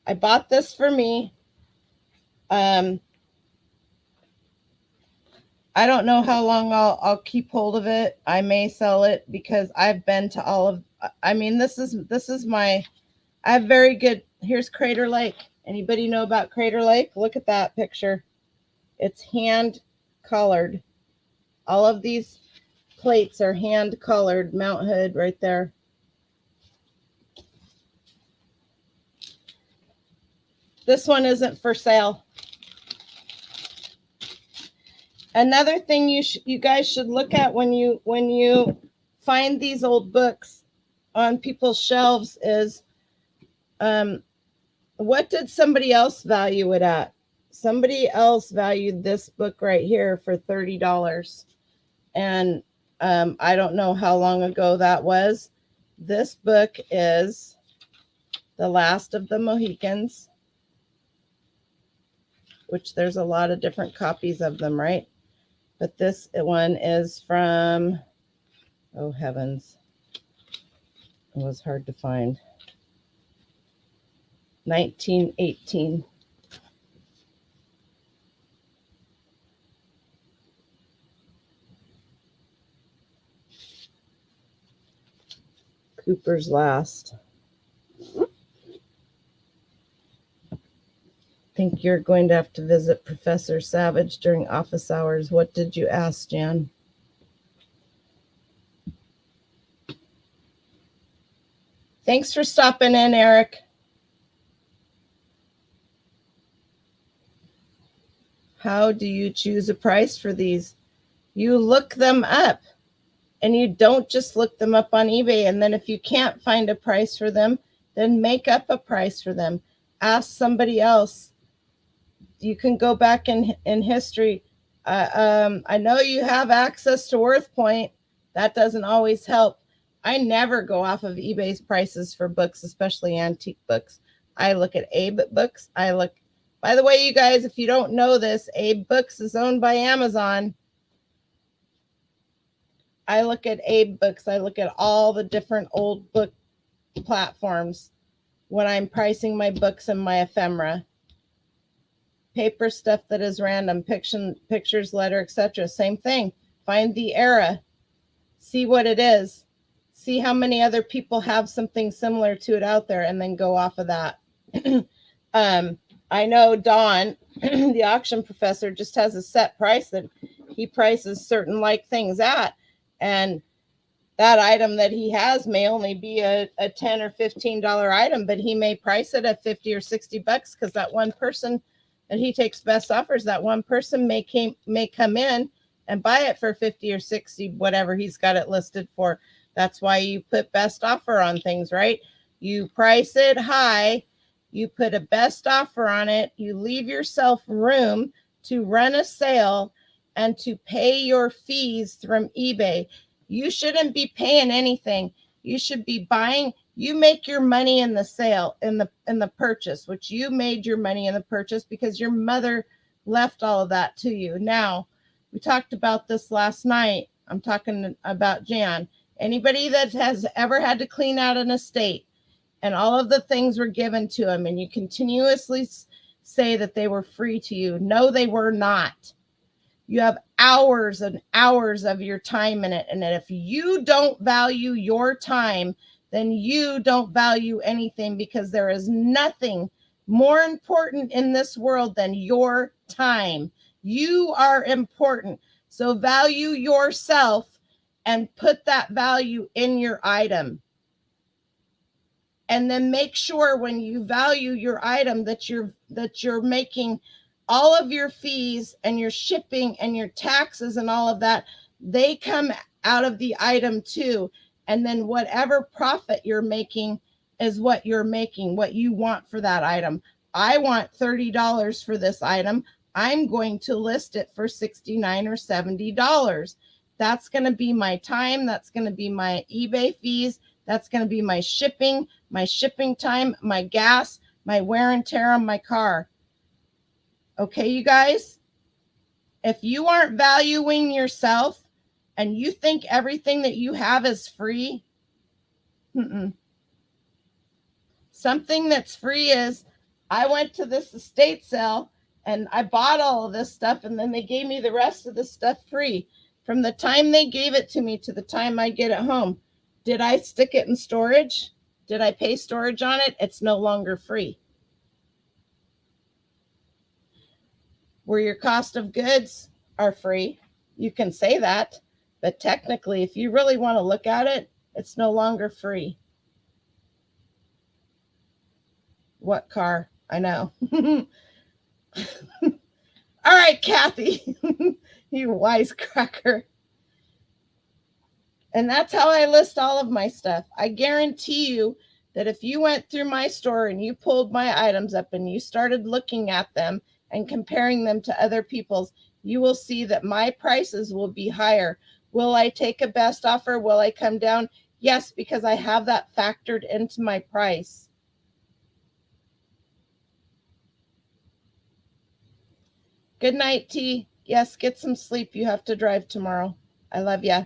I bought this for me. I don't know how long I'll keep hold of it. I may sell it because I've been to all of, I mean, this is my, I have very good, here's Crater Lake. Anybody know about Crater Lake? Look at that picture. It's hand colored. All of these plates are hand colored. Mount Hood right there. This one isn't for sale. Another thing you guys should look at when you find these old books on people's shelves is what did somebody else value it at? Somebody else valued this book right here for $30. And I don't know how long ago that was. This book is The Last of the Mohicans, which there's a lot of different copies of them, right? But this one is from, oh heavens, it was hard to find. 1918. Cooper's Last. Think you're going to have to visit Professor Savage during office hours. What did you ask, Jan? Thanks for stopping in, Eric. How do you choose a price for these? You look them up, and you don't just look them up on eBay. And then if you can't find a price for them, then make up a price for them. Ask somebody else. You can go back in history. I know you have access to WorthPoint. That doesn't always help. I never go off of eBay's prices for books, especially antique books. I look at Abe Books. By the way, you guys, if you don't know this, Abe Books is owned by Amazon. I look at Abe Books. I look at all the different old book platforms when I'm pricing my books and my ephemera. Paper stuff that is random, pictures, letter, etc. Same thing. Find the era. See what it is. See how many other people have something similar to it out there, and then go off of that. I know Don, the auction professor, just has a set price that he prices certain like things at. And that item that he has may only be a $10 or $15 item, but he may price it at $50 or $60 because that one person that he takes best offers, that one person may come in and buy it for 50 or 60, whatever he's got it listed for. That's why you put best offer on things, right? You price it high, you put a best offer on it, you leave yourself room to run a sale and to pay your fees from eBay. You shouldn't be paying anything. You should be buying. You make your money in the sale, in the purchase, which you made your money in the purchase because your mother left all of that to you. Now, we talked about this last night. I'm talking about Jan. Anybody that has ever had to clean out an estate and all of the things were given to them and you continuously say that they were free to you. No, they were not. You have hours and hours of your time in it. And if you don't value your time, then you don't value anything, because there is nothing more important in this world than your time. You are important. So value yourself and put that value in your item. And then make sure when you value your item that you're making all of your fees and your shipping and your taxes and all of that, they come out of the item too. And then whatever profit you're making is what you're making, what you want for that item. I want $30 for this item. I'm going to list it for $69 or $70. That's going to be my time. That's going to be my eBay fees. That's going to be my shipping time, my gas, my wear and tear on my car. Okay, you guys? If you aren't valuing yourself and you think everything that you have is free, something that's free is, I went to this estate sale and I bought all of this stuff, and then they gave me the rest of the stuff free. From the time they gave it to me to the time I get it home, did I stick it in storage? Did I pay storage on it? It's no longer free. Where your cost of goods are free, you can say that, but technically, if you really want to look at it, it's no longer free. What car? I know. All right, Kathy, you wisecracker. And that's how I list all of my stuff. I guarantee you that if you went through my store and you pulled my items up and you started looking at them and comparing them to other people's, you will see that my prices will be higher. Will I take a best offer? Will I come down? Yes, because I have that factored into my price. Good night, T. Yes, get some sleep. You have to drive tomorrow. I love ya.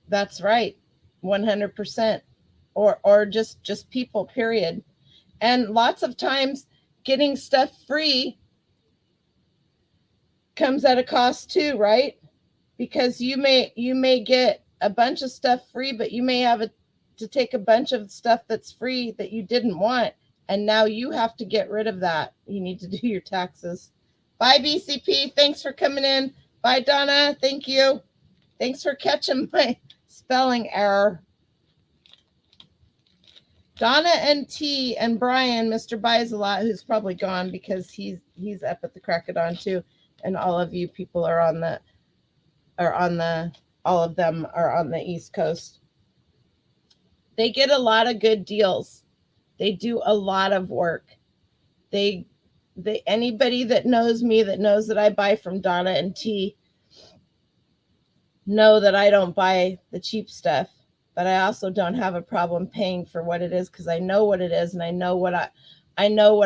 That's right. 100%. Or just people, period. And lots of times getting stuff free comes at a cost too, right? Because you may get a bunch of stuff free, but you may have to take a bunch of stuff that's free that you didn't want, and now you have to get rid of that. You need to do your taxes. Bye, BCP. Thanks for coming in. Bye, Donna. Thank you. Thanks for catching my spelling error. Donna and T and Brian, Mr. Buys a Lot, who's probably gone because he's up at the crack of dawn too, and all of you people are all of them are on the East Coast. They get a lot of good deals. They do a lot of work. They anybody that knows me, that knows that I buy from Donna and T, know that I don't buy the cheap stuff, but I also don't have a problem paying for what it is, because I know what it is and I know what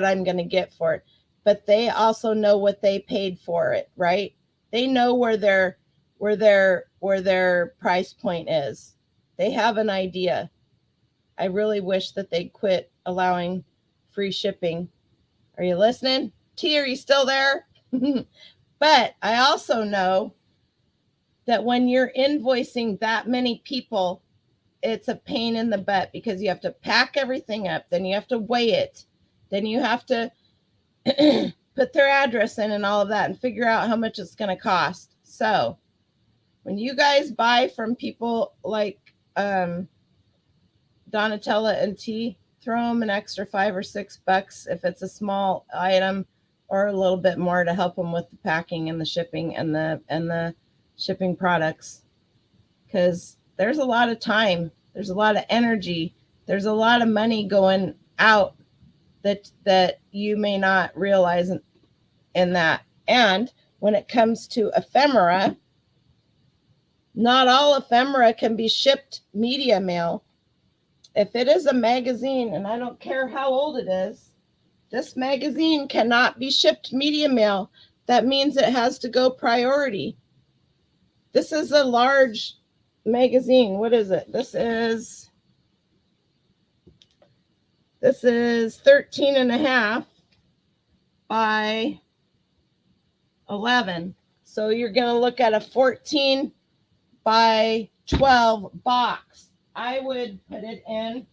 I'm going to get for it. But they also know what they paid for it, right? They know where their price point is. They have an idea. I really wish that they'd quit allowing free shipping. Are you listening? T, are you still there? But I also know that when you're invoicing that many people, it's a pain in the butt, because you have to pack everything up, then you have to weigh it, then you have to put their address in and all of that and figure out how much it's going to cost. So when you guys buy from people like Donatella and T, throw them an extra $5 or $6 if it's a small item, or a little bit more to help them with the packing and the shipping and the shipping products. Because there's a lot of time, there's a lot of energy, there's a lot of money going out that you may not realize in that. And when it comes to ephemera, not all ephemera can be shipped media mail. If it is a magazine, and I don't care how old it is, this magazine cannot be shipped media mail. That means it has to go priority. This is a large magazine. What is it? This is 13.5 by 11. So you're going to look at a 14 by 12 box. I would put it in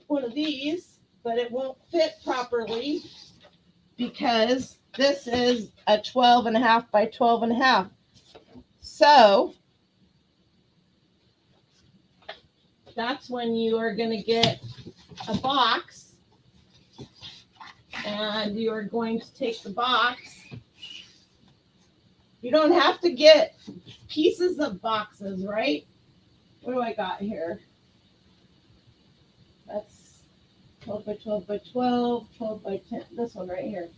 one of these, but it won't fit properly because this is a 12.5 by 12.5. So that's when you are going to get a box, and you are going to take the box You don't have to get pieces of boxes, right? What do I got here? That's 12 by 12 by 12, 12 by 10. This one right here.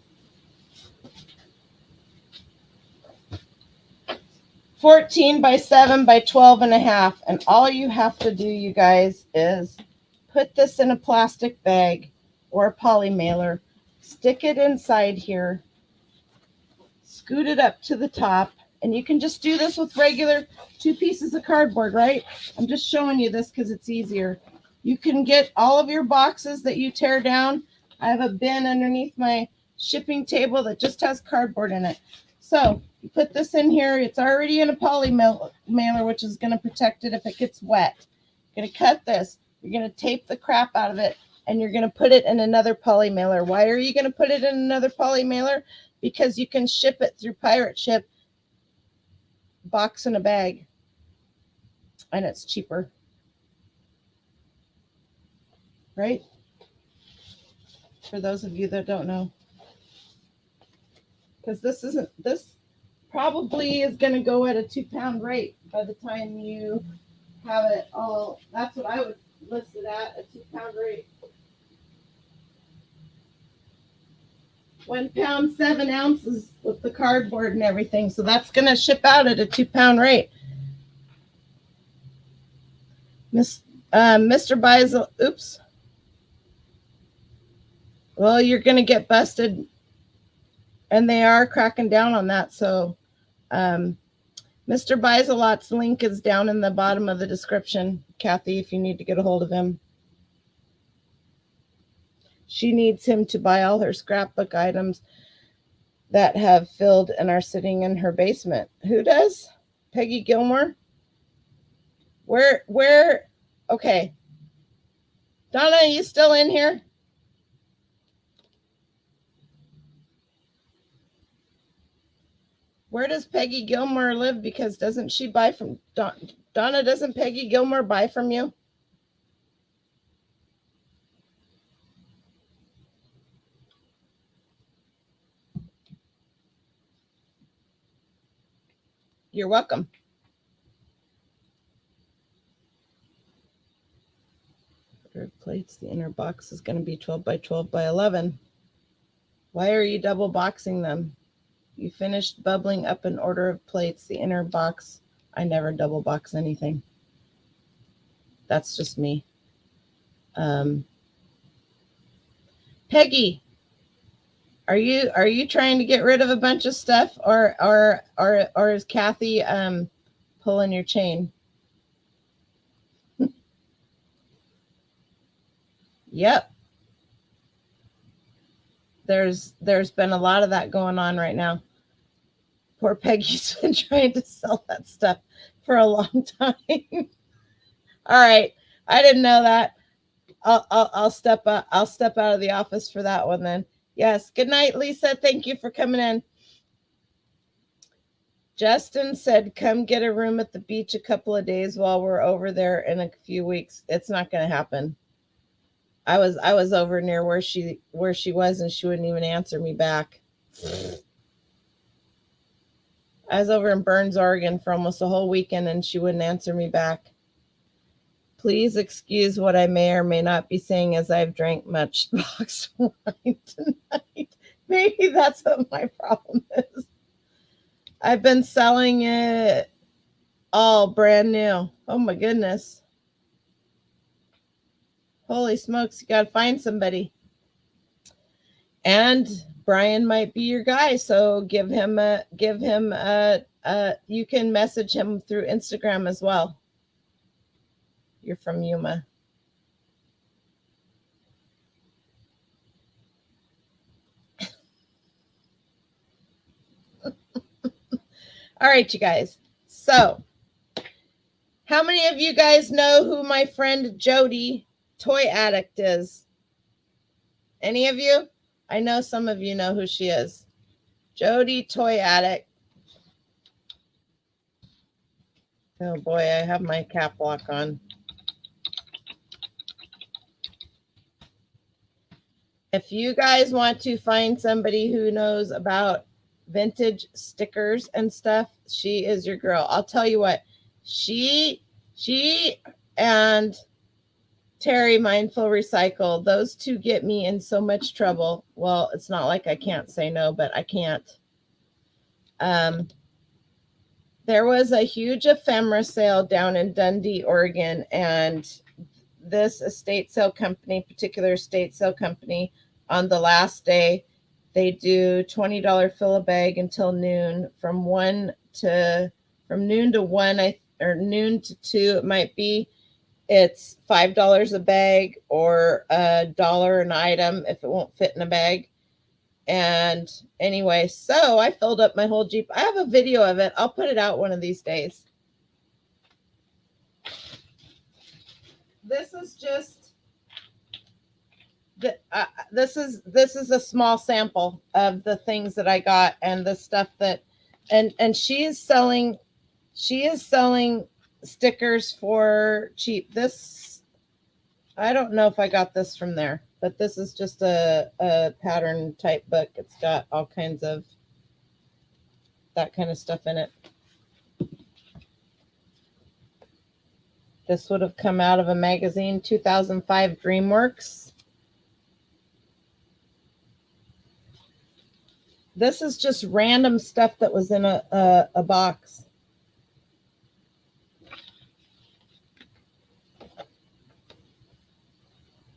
14 by 7 by 12 and a half. And all you have to do, you guys, is put this in a plastic bag or a poly mailer, stick it inside here, scoot it up to the top, and you can just do this with regular 2 pieces of cardboard, right? I'm just showing you this because it's easier. You can get all of your boxes that you tear down. I have a bin underneath my shipping table that just has cardboard in it. So you put this in here. It's already in a poly mailer, which is going to protect it if it gets wet. You're going to cut this. You're going to tape the crap out of it, and you're going to put it in another poly mailer. Why are you going to put it in another poly mailer? Because you can ship it through pirate ship, box in a bag, and it's cheaper. Right? For those of you that don't know. Because this probably is going to go at a 2-pound rate by the time you have it all. That's what I would list it at, a 2-pound rate. 1 pound, 7 ounces with the cardboard and everything. So that's going to ship out at a 2-pound rate. Mr. Beisel, oops. Well, you're going to get busted, and they are cracking down on that. So Mr. Beiselot's link is down in the bottom of the description, Kathy, if you need to get a hold of him. She needs him to buy all her scrapbook items that have filled and are sitting in her basement. Who does? Peggy Gilmore? Where? Okay. Donna, are you still in here? Where does Peggy Gilmore live? Because doesn't she buy from Donna? Doesn't Peggy Gilmore buy from you? You're welcome. Plates. The inner box is going to be 12 by 12 by 11. Why are you double boxing them? You finished bubbling up an order of plates. The inner box. I never double box anything. That's just me. Peggy, are you trying to get rid of a bunch of stuff, or is Kathy pulling your chain? Yep. There's been a lot of that going on right now. Poor Peggy's been trying to sell that stuff for a long time. All right, I didn't know that. I'll step out. I'll step out of the office for that one then. Yes. Good night, Lisa. Thank you for coming in. Justin said, "Come get a room at the beach a couple of days while we're over there in a few weeks." It's not going to happen. I was over near where she was, and she wouldn't even answer me back. I was over in Burns, Oregon for almost a whole weekend, and she wouldn't answer me back. Please excuse what I may or may not be saying, as I've drank much boxed wine tonight. Maybe that's what my problem is. I've been selling it all brand new. Oh my goodness. Holy smokes, you got to find somebody. And Brian might be your guy, so give him you can message him through Instagram as well. You're from Yuma. All right, you guys. So, how many of you guys know who my friend Jody, Toy Addict, is? Any of you? I know some of you know who she is. Jody, Toy Addict. Oh boy, I have my cap lock on. If you guys want to find somebody who knows about vintage stickers and stuff, she is your girl. I'll tell you what, she and Terry Mindful Recycle, those two get me in so much trouble. Well, it's not like I can't say no, but I can't. There was a huge ephemera sale down in Dundee, Oregon, and this particular estate sale company, on the last day, they do $20 fill a bag until noon, from noon to 1, or noon to 2, it might be. It's $5 a bag, or $1 an item if it won't fit in a bag. And anyway, so I filled up my whole Jeep. I have a video of it. I'll put it out one of these days. This is just this is a small sample of the things that I got, and the stuff that and she is selling stickers for cheap. This, I don't know if I got this from there, but this is just a pattern type book. It's got all kinds of that kind of stuff in it. This would have come out of a magazine, 2005 DreamWorks. This is just random stuff that was in a box.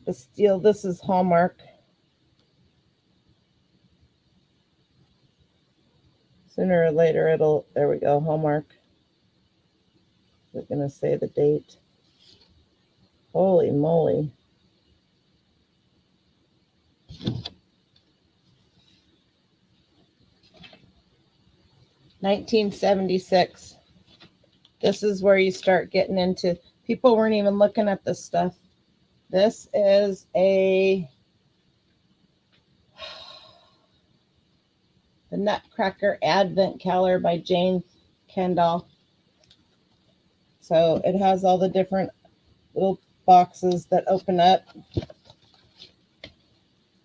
The steel, this is Hallmark. Sooner or later there we go, Hallmark. We're going to say the date. Holy moly. $1976. This is where you start getting into, people weren't even looking at this stuff. This is the Nutcracker Advent Calendar by Jane Kendall. So it has all the different little boxes that open up.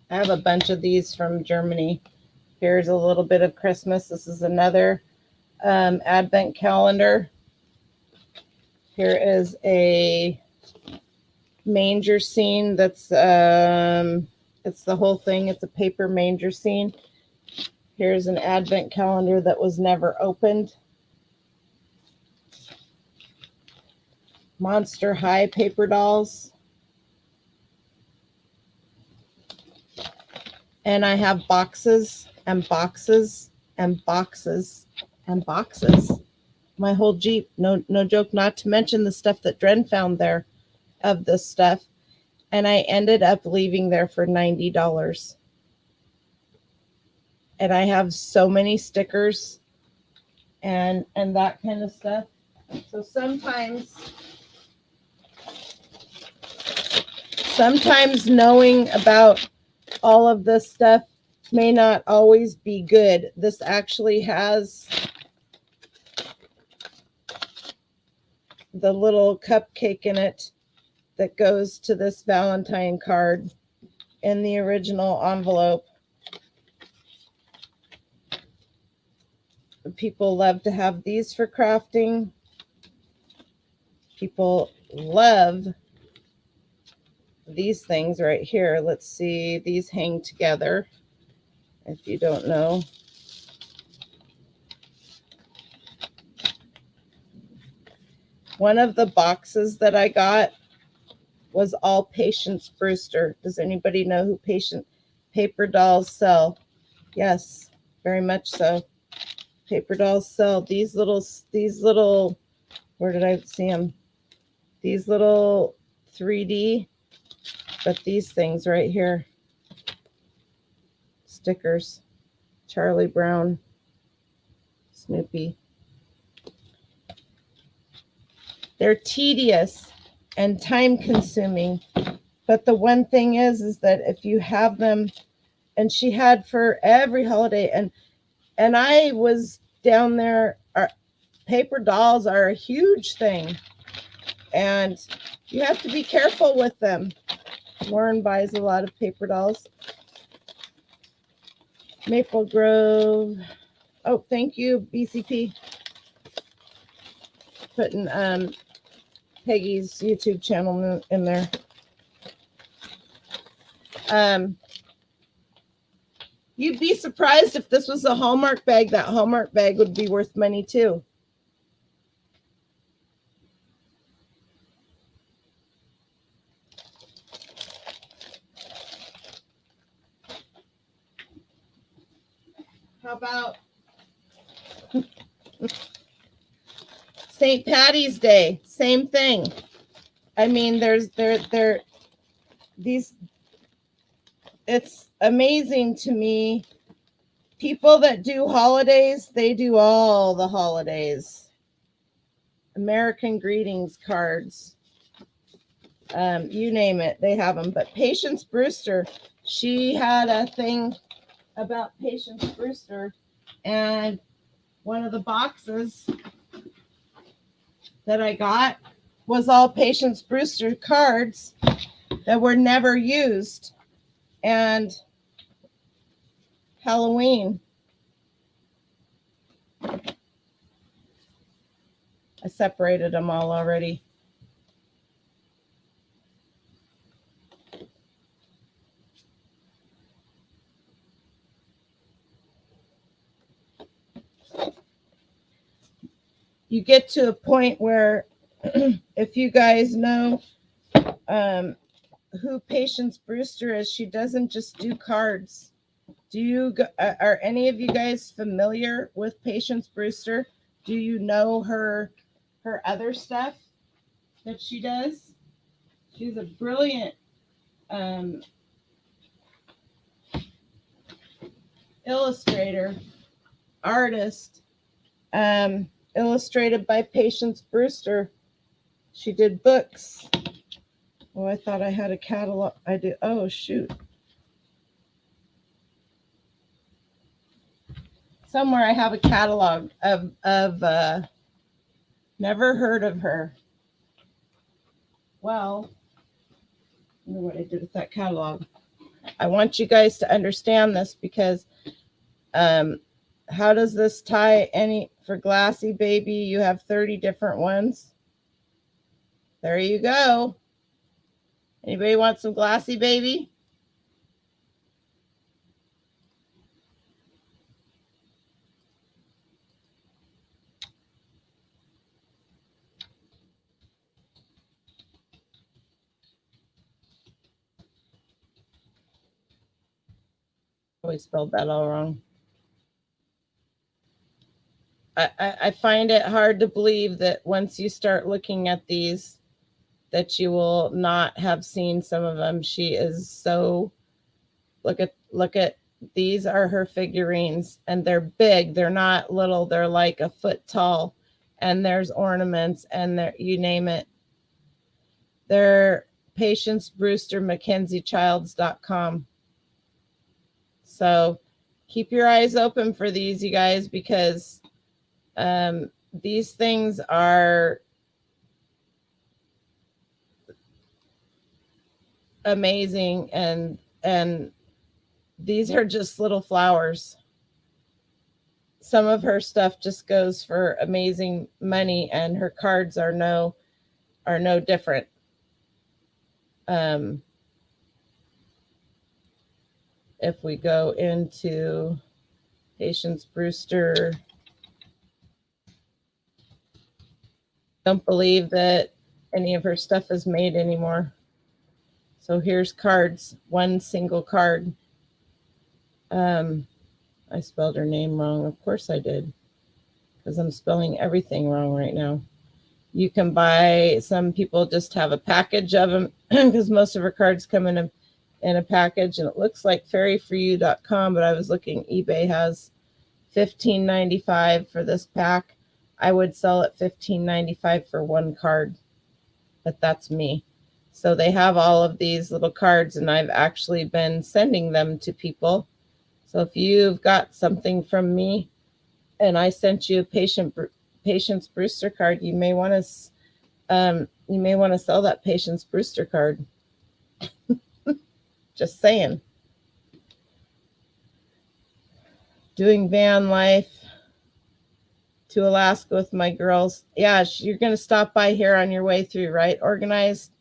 I have a bunch of these from Germany. Here's a little bit of Christmas. This is another Advent calendar. Here is a manger scene that's it's the whole thing. It's a paper manger scene. Here's an Advent calendar that was never opened. Monster High paper dolls. And I have boxes and boxes and boxes and boxes. My whole Jeep, no joke, not to mention the stuff that Dren found there of this stuff. And I ended up leaving there for $90. And I have so many stickers and that kind of stuff. So sometimes knowing about all of this stuff may not always be good. This actually has the little cupcake in it that goes to this Valentine card in the original envelope. People love to have these for crafting. People love these things right here. Let's see. These hang together. If you don't know. One of the boxes that I got was all Patience Brewster. Does anybody know who paper dolls sell? Yes, very much so. Paper dolls sell these little, where did I see them? These little 3D, but these things right here. Stickers. Charlie Brown. Snoopy. They're tedious and time consuming. But the one thing is that if you have them, and she had for every holiday, and I was down there, paper dolls are a huge thing. And you have to be careful with them. Lauren buys a lot of paper dolls. Maple Grove. Oh, thank you, BCP. Putting Peggy's YouTube channel in there. You'd be surprised if this was a Hallmark bag. That Hallmark bag would be worth money too. How about St. Patty's Day? Same thing. I mean, these. It's amazing to me. People that do holidays, they do all the holidays. American greetings cards. You name it, they have them. But Patience Brewster, she had a thing about Patience Brewster, and one of the boxes that I got was all Patience Brewster cards that were never used. And Halloween, I separated them all already. You get to a point where if you guys know who Patience Brewster is, she doesn't just do cards. Are any of you guys familiar with Patience Brewster? Do you know her other stuff that she does? She's a brilliant illustrator, artist, illustrated by Patience Brewster. She did books. Oh, I thought I had a catalog. I do. Oh, shoot. Somewhere I have a catalog of never heard of her. Well, I wonder what I did with that catalog. I want you guys to understand this because how does this tie any for Glassy Baby? You have 30 different ones. There you go. Anybody want some Glassy Baby? Always spelled that all wrong. I find it hard to believe that once you start looking at these, that you will not have seen some of them. She is so, look at these are her figurines, and they're big. They're not little. They're like a foot tall, and there's ornaments, and there, you name it. They're Patience Brewster MackenzieChilds.com. So keep your eyes open for these, you guys, because these things are amazing, and these are just little flowers. Some of her stuff just goes for amazing money, and her cards are no different. If we go into Patience Brewster, don't believe that any of her stuff is made anymore. So here's cards, one single card. I spelled her name wrong. Of course I did, because I'm spelling everything wrong right now. You can buy, some people just have a package of them because most of her cards come in a package, and it looks like fairyforyou.com, but I was looking, eBay has $15.95 for this pack. I would sell it $15.95 for one card, but that's me. So they have all of these little cards, and I've actually been sending them to people. So if you've got something from me and I sent you a Patience Brewster card, you may want to sell that Patience Brewster card. Just saying. Doing van life. to Alaska with my girls. Yeah, you're going to stop by here on your way through, right? Organized.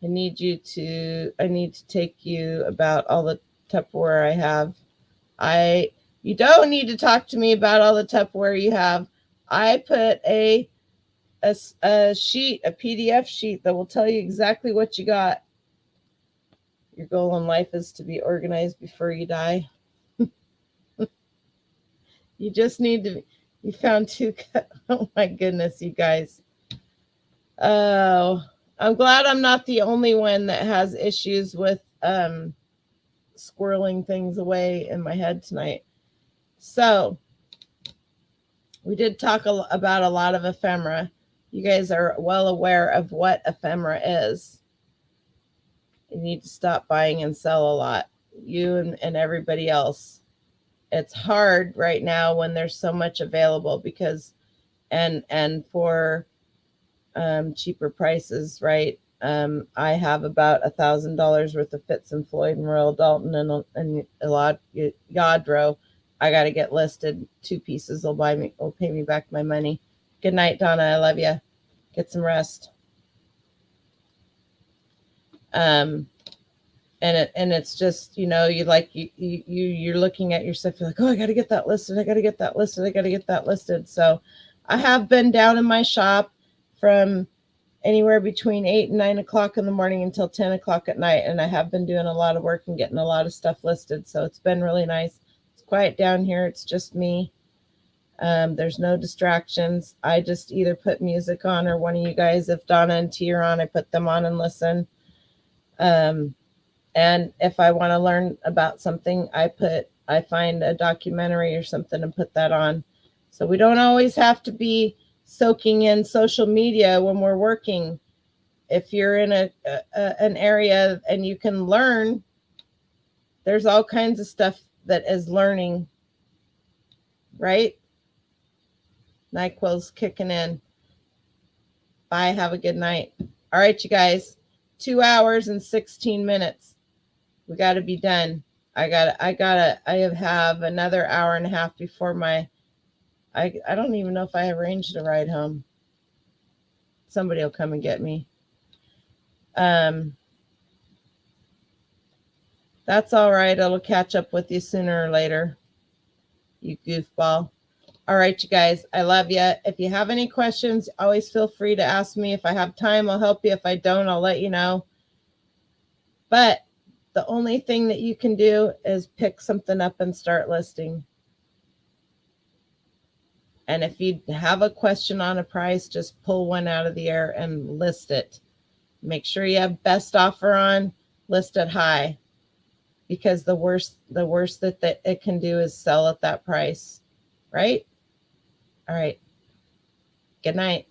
I need to take you about all the Tupperware I have. You don't need to talk to me about all the Tupperware you have. I put a sheet, a PDF sheet that will tell you exactly what you got. Your goal in life is to be organized before you die. You just need to, you found two, oh my goodness, you guys. Oh, I'm glad I'm not the only one that has issues with squirreling things away in my head tonight. So, we did talk about a lot of ephemera. You guys are well aware of what ephemera is. You need to stop buying and sell a lot. You and everybody else. It's hard right now when there's so much available because, and for cheaper prices, right? I have about $1,000 worth of Fitz and Floyd and Royal Dalton and a lot Yadro. I got to get listed. 2 pieces will pay me back my money. Good night, Donna. I love you. Get some rest. And it's just, you know, you're looking at your stuff. You're like, oh, I got to get that listed. I got to get that listed. I got to get that listed. So I have been down in my shop from anywhere between 8 and 9 o'clock in the morning until 10 o'clock at night. And I have been doing a lot of work and getting a lot of stuff listed. So it's been really nice. It's quiet down here. It's just me. There's no distractions. I just either put music on or one of you guys, if Donna and T are on, I put them on and listen. And if I want to learn about something, I find a documentary or something and put that on. So we don't always have to be soaking in social media when we're working. If you're in an area and you can learn, there's all kinds of stuff that is learning, right? NyQuil's kicking in. Bye. Have a good night. All right, you guys. 2 hours and 16 minutes. We got to be done. I have another hour and a half before I don't even know if I arranged a ride home. Somebody will come and get me. That's all right. It'll catch up with you sooner or later, you goofball. All right, you guys, I love you. If you have any questions, always feel free to ask me. If I have time, I'll help you. If I don't, I'll let you know. But the only thing that you can do is pick something up and start listing. And if you have a question on a price, just pull one out of the air and list it. Make sure you have best offer on, list it high. Because the worst that it can do is sell at that price. Right? All right. Good night.